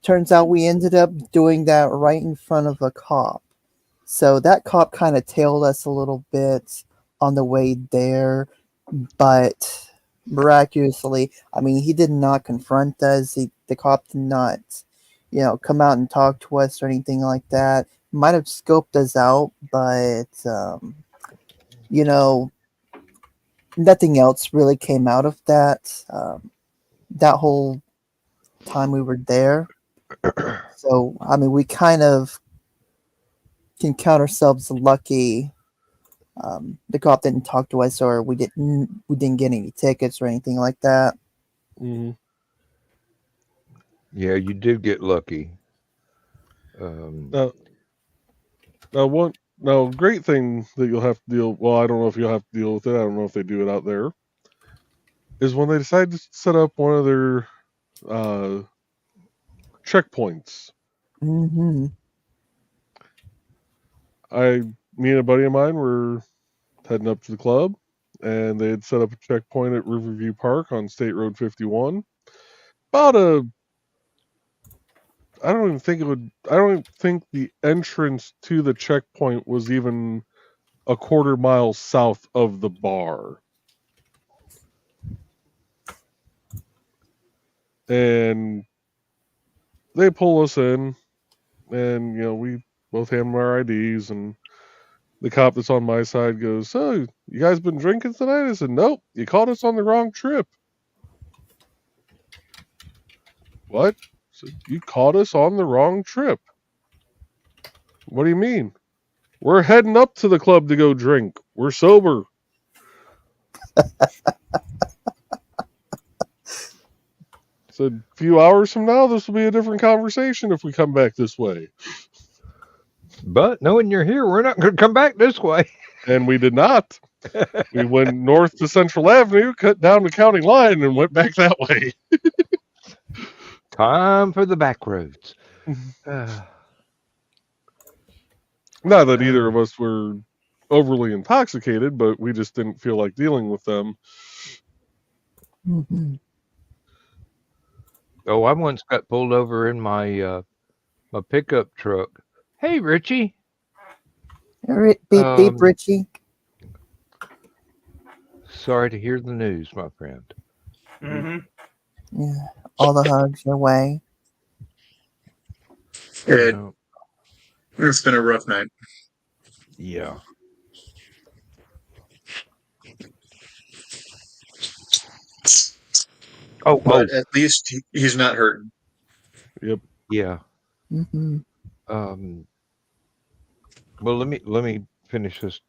turns out we ended up doing that right in front of a cop. So that cop kind of tailed us a little bit on the way there, but miraculously, I mean, he did not confront us. The cop did not, come out and talk to us or anything like that. Might have scoped us out, but nothing else really came out of that. That whole time we were there. So I mean, we kind of can count ourselves lucky. The cop didn't talk to us, or we didn't get any tickets or anything like that. Mm-hmm. Yeah, you did get lucky. Now, great thing that you'll have to deal. Well, I don't know if you'll have to deal with it. I don't know if they do it out there. Is when they decide to set up one of their checkpoints. Mm-hmm. Me and a buddy of mine were heading up to the club, and they had set up a checkpoint at Riverview Park on State Road 51. I don't even think the entrance to the checkpoint was even a quarter mile south of the bar. And they pull us in, and we both hand them our IDs, and the cop that's on my side goes, "So, you guys been drinking tonight?" I said, "Nope, you caught us on the wrong trip." "What?" I said, "You caught us on the wrong trip." "What do you mean?" "We're heading up to the club to go drink. We're sober." Said, "A few hours from now, this will be a different conversation if we come back this way." But knowing you're here, we're not going to come back this way. And we did not. We went north to Central Avenue, cut down the county line, and went back that way. Time for the back roads. Not that either of us were overly intoxicated, but we just didn't feel like dealing with them. Mhm. Oh, I once got pulled over in my my pickup truck. Hey, Richie. Beep, beep, Richie. Sorry to hear the news, my friend. Mm-hmm. Yeah, all the hugs your way. It's been a rough night. Yeah. But at least he's not hurting. Yep. Yeah. Mm-hmm. Well, let me finish this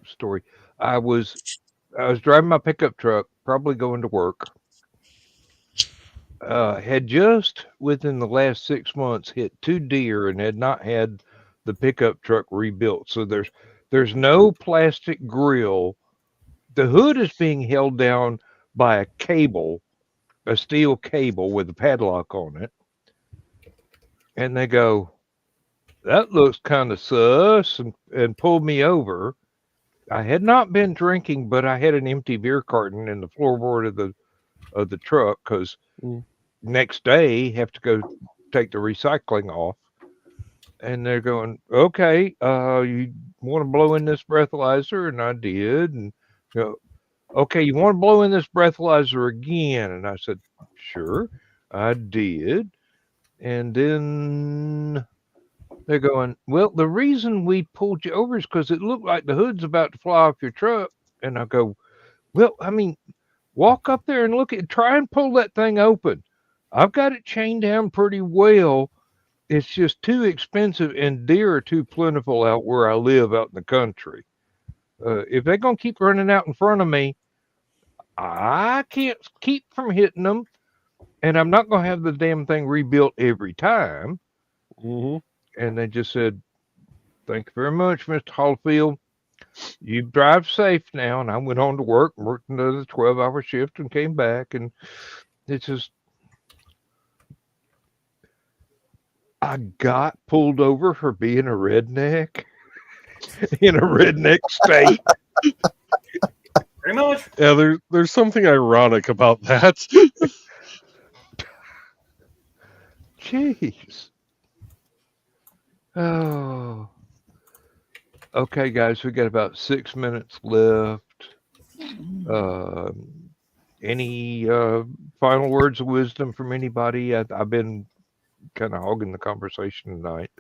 story. I was driving my pickup truck, probably going to work. Had just within the last 6 months hit 2 deer and had not had the pickup truck rebuilt. So there's no plastic grill. The hood is being held down by a cable, a steel cable with a padlock on it. And they go, "That looks kind of sus," and pulled me over. I had not been drinking, but I had an empty beer carton in the floorboard of the truck because next day have to go take the recycling off. And they're going, "Okay, you want to blow in this breathalyzer?" And I did. And "Okay, you want to blow in this breathalyzer again?" And I said, "Sure." I did. And then they're going, "Well, the reason we pulled you over is because it looked like the hood's about to fly off your truck." And I go, "Well, I mean, walk up there and try and pull that thing open. I've got it chained down pretty well. It's just too expensive, and deer are too plentiful out where I live out in the country. If they're going to keep running out in front of me, I can't keep from hitting them, and I'm not going to have the damn thing rebuilt every time." Mm-hmm. And they just said, "Thank you very much, Mr. Hollifield. You drive safe now." And I went on to work and worked another 12-hour shift and came back. And it's just, I got pulled over for being a redneck in a redneck state. Pretty much. Yeah, there's something ironic about that. Jeez. Oh. Okay, guys, we got about 6 minutes left. Any final words of wisdom from anybody? I've been kind of hogging the conversation tonight.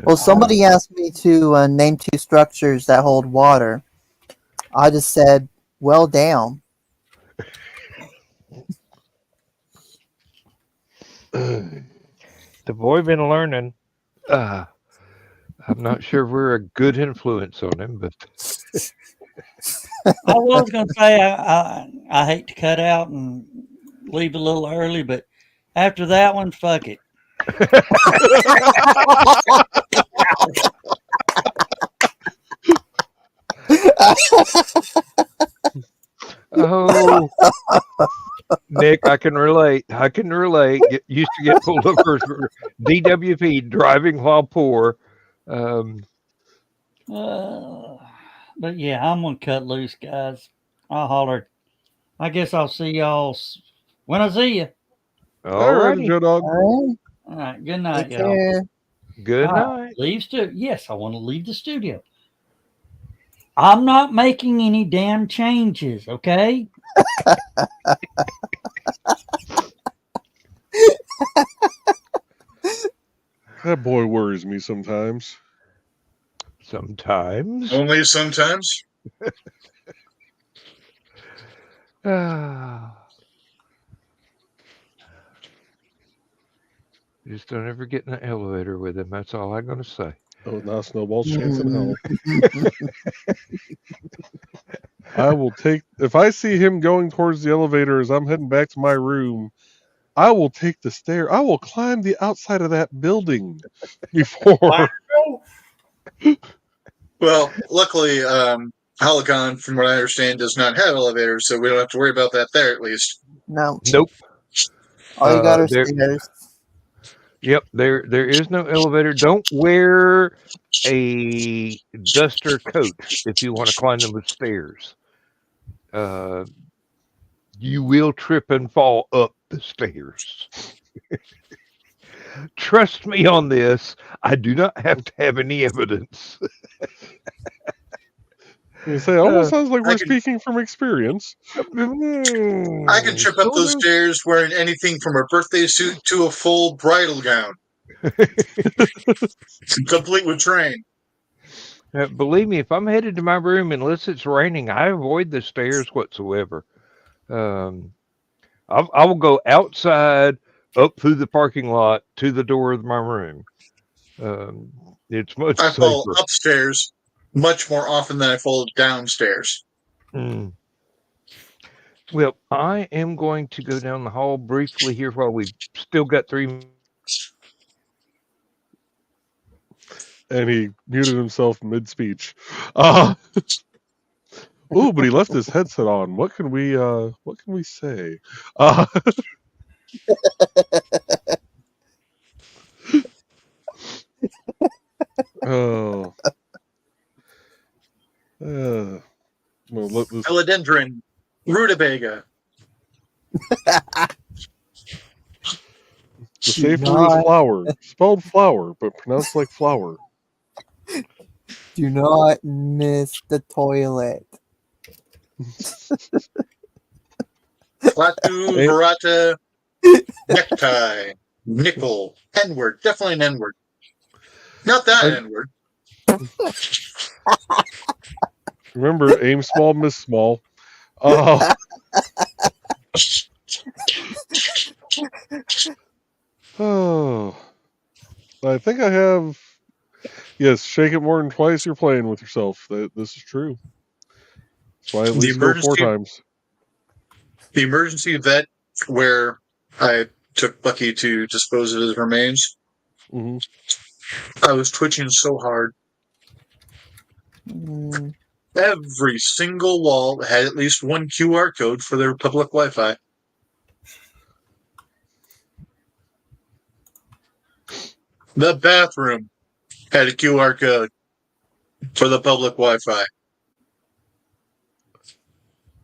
Well, somebody asked me to name 2 structures that hold water. I just said, "Well, damn." The boy been learning. I'm not sure we're a good influence on him, but I was going to say I hate to cut out and leave a little early, but after that one, fuck it. oh, Nick, I can relate. Used to get pulled over for DWP, driving while poor. But yeah, I'm going to cut loose, guys. I'll holler. I guess I'll see y'all when I see you. All right, right, Joe Dog. All All right. Good night, right. y'all. Good night. Yes, I want to leave the studio. I'm not making any damn changes, okay? That boy worries me sometimes. Sometimes. Only sometimes. Just don't ever get in an elevator with him. That's all I'm going to say. Oh, not Snowball's chance in hell. I will take, if I see him going towards the elevator as I'm heading back to my room, I will take the stair. I will climb the outside of that building before. Well, luckily, Hallowcon, from what I understand, does not have elevators, so we don't have to worry about that there, at least. No. Nope. All you got are there- stairs. Yep, there is no elevator. Don't wear a duster coat if you want to climb the stairs. You will trip and fall up the stairs. Trust me on this. I do not have to have any evidence. You say, it almost sounds like we're speaking from experience. I can trip up those stairs wearing anything from a birthday suit to a full bridal gown. Complete with train. Believe me, if I'm headed to my room, unless it's raining, I avoid the stairs whatsoever. I will go outside, up through the parking lot to the door of my room. It's much I safer. fall upstairs much more often than I fall downstairs. Well, I am going to go down the hall briefly here while we've still got 3 minutes. And he muted himself mid-speech. But he left his headset on. What can we say? Philodendron, rutabaga. The safe word is flower. Spelled flower, but pronounced like flower. Do not miss the toilet. Latu, Verata, necktie, nickel, N-word. Definitely an N-word. Not that N-word. Remember, aim small, miss small. Oh, I think I have. Yes, shake it more than twice. You're playing with yourself. This is true. That's why at least go 4 times. The emergency vet where I took Bucky to dispose of his remains. Mm-hmm. I was twitching so hard. Every single wall had at least one QR code for their public Wi-Fi. The bathroom had a QR code for the public Wi-Fi.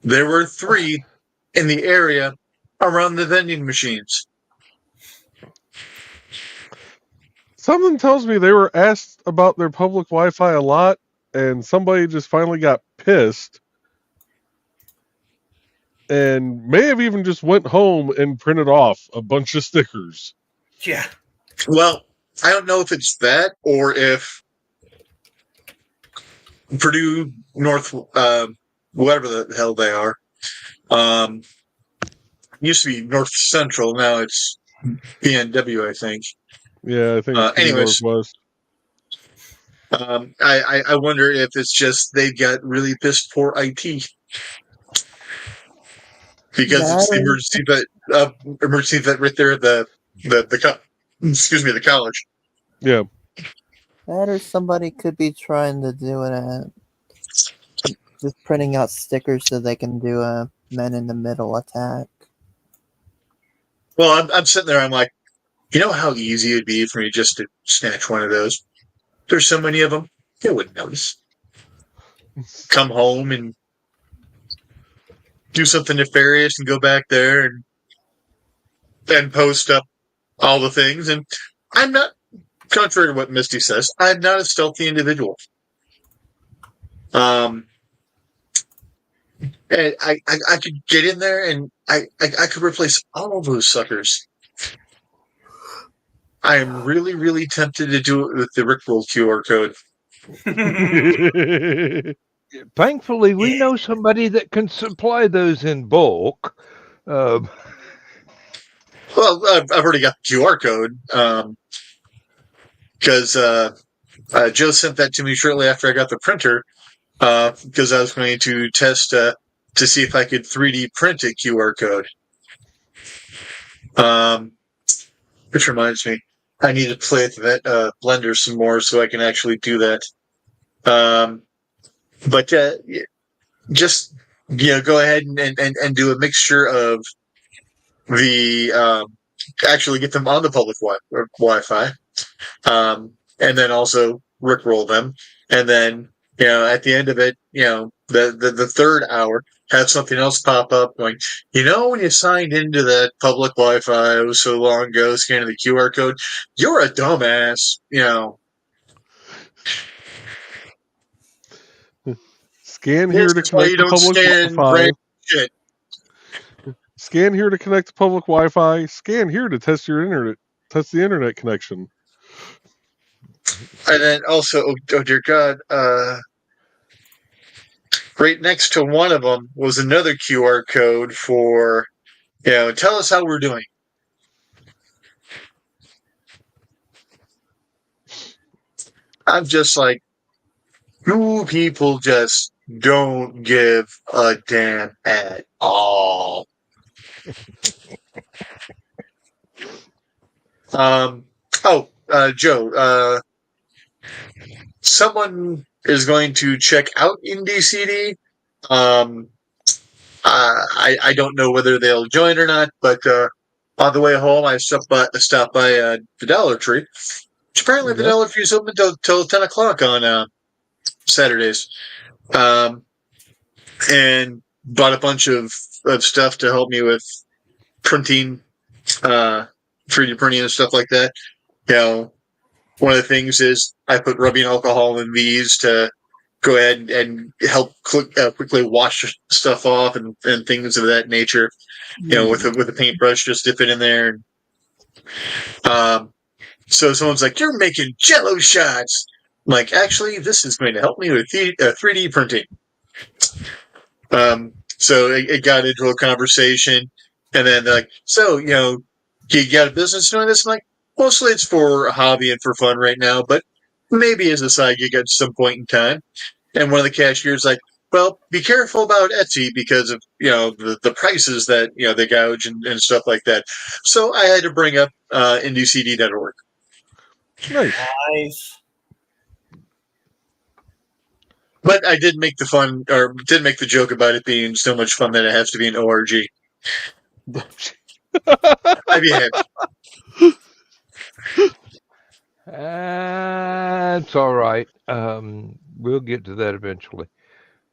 There were 3 in the area around the vending machines. Something tells me they were asked about their public Wi-Fi a lot, and somebody just finally got pissed and may have even just went home and printed off a bunch of stickers. Yeah. Well, I don't know if it's that or if Purdue North, whatever the hell they are, used to be North Central. Now it's PNW, I think. Yeah, I think. Anyways, Northwest. I wonder if it's just they got really pissed poor IT because it's the emergency vet right there at the college. Yeah. That or somebody could be trying to do it just printing out stickers so they can do a men in the middle attack. Well, I'm sitting there. I'm like, you know how easy it'd be for me just to snatch one of those. There's so many of them, they wouldn't notice. Come home and do something nefarious and go back there and post up all the things. And I'm not, contrary to what Misty says, I'm not a stealthy individual. And I could get in there and I could replace all of those suckers I'm really, really tempted to do it with the Rickroll QR code. Thankfully, we know somebody that can supply those in bulk. Well, I've already got the QR code because Joe sent that to me shortly after I got the printer because I was going to test to see if I could 3D print a QR code. Which reminds me, I need to play with that Blender some more so I can actually do that. But just go ahead and do a mixture of the actually get them on the public Wi-Fi, and then also rickroll them, and then at the end of it, the third hour, have something else pop up going, when you signed into that public Wi-Fi so long ago, scanning the QR code, you're a dumbass, Scan here to connect the public Wi-Fi. Shit. Scan here to connect to public Wi-Fi. Scan here to test the internet connection. And then also, oh dear God, right next to one of them was another QR code for, tell us how we're doing. I'm just like, you people just don't give a damn at all. Joe, someone is going to check out Indie CD. I don't know whether they'll join or not, but on the way home, I stopped by the Dollar Tree. Which apparently the Dollar Tree is open till 10 o'clock on Saturdays, and bought a bunch of stuff to help me with printing, 3D printing and stuff like that. One of the things is I put rubbing alcohol in these to go ahead and help quickly wash stuff off and things of that nature. With a paintbrush, just dip it in there. So someone's like, "You're making Jello shots." I'm like, actually, this is going to help me with 3D printing. So it got into a conversation, and then they're like, "So, you got a business doing this?" I'm like, mostly it's for a hobby and for fun right now, but maybe as a side gig at some point in time. And one of the cashiers like, "Well, be careful about Etsy because of the prices that they gouge and stuff like that." So I had to bring up IndieCD.org. Nice. But I did make the joke about it being so much fun that it has to be an ORG. I'd be happy. It's all right. We'll get to that eventually.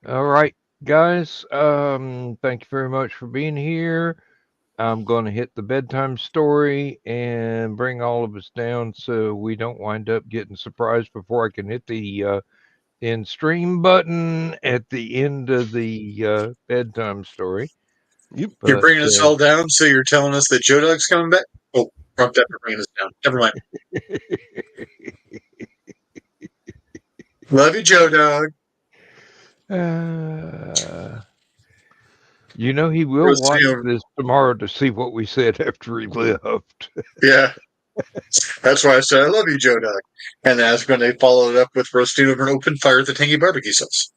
All right, guys. Thank you very much for being here. I'm going to hit the bedtime story and bring all of us down so we don't wind up getting surprised before I can hit the end stream button at the end of the bedtime story. Yep. You're bringing us all down, so you're telling us that Joe Dog's coming back? Oh, prompt after bringing us down. Never mind. Love you, Joe Dog. He will watch this tomorrow to see what we said after he left. Yeah. That's why I said, I love you, Joe Dog. And I was going to follow it up with roasting over an open fire with the tangy barbecue sauce.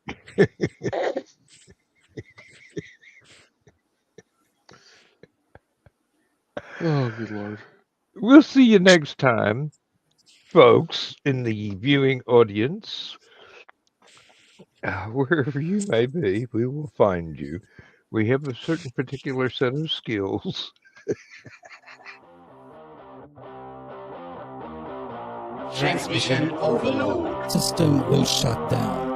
Oh, good Lord. We'll see you next time, folks, in the viewing audience. Wherever you may be, we will find you. We have a certain particular set of skills. Transmission overload. System will shut down.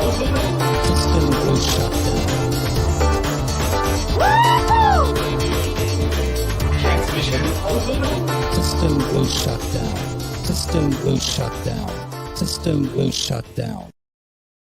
overload. System will shut down. Transmission overload. System will shut down. System will shut down. System will shut down.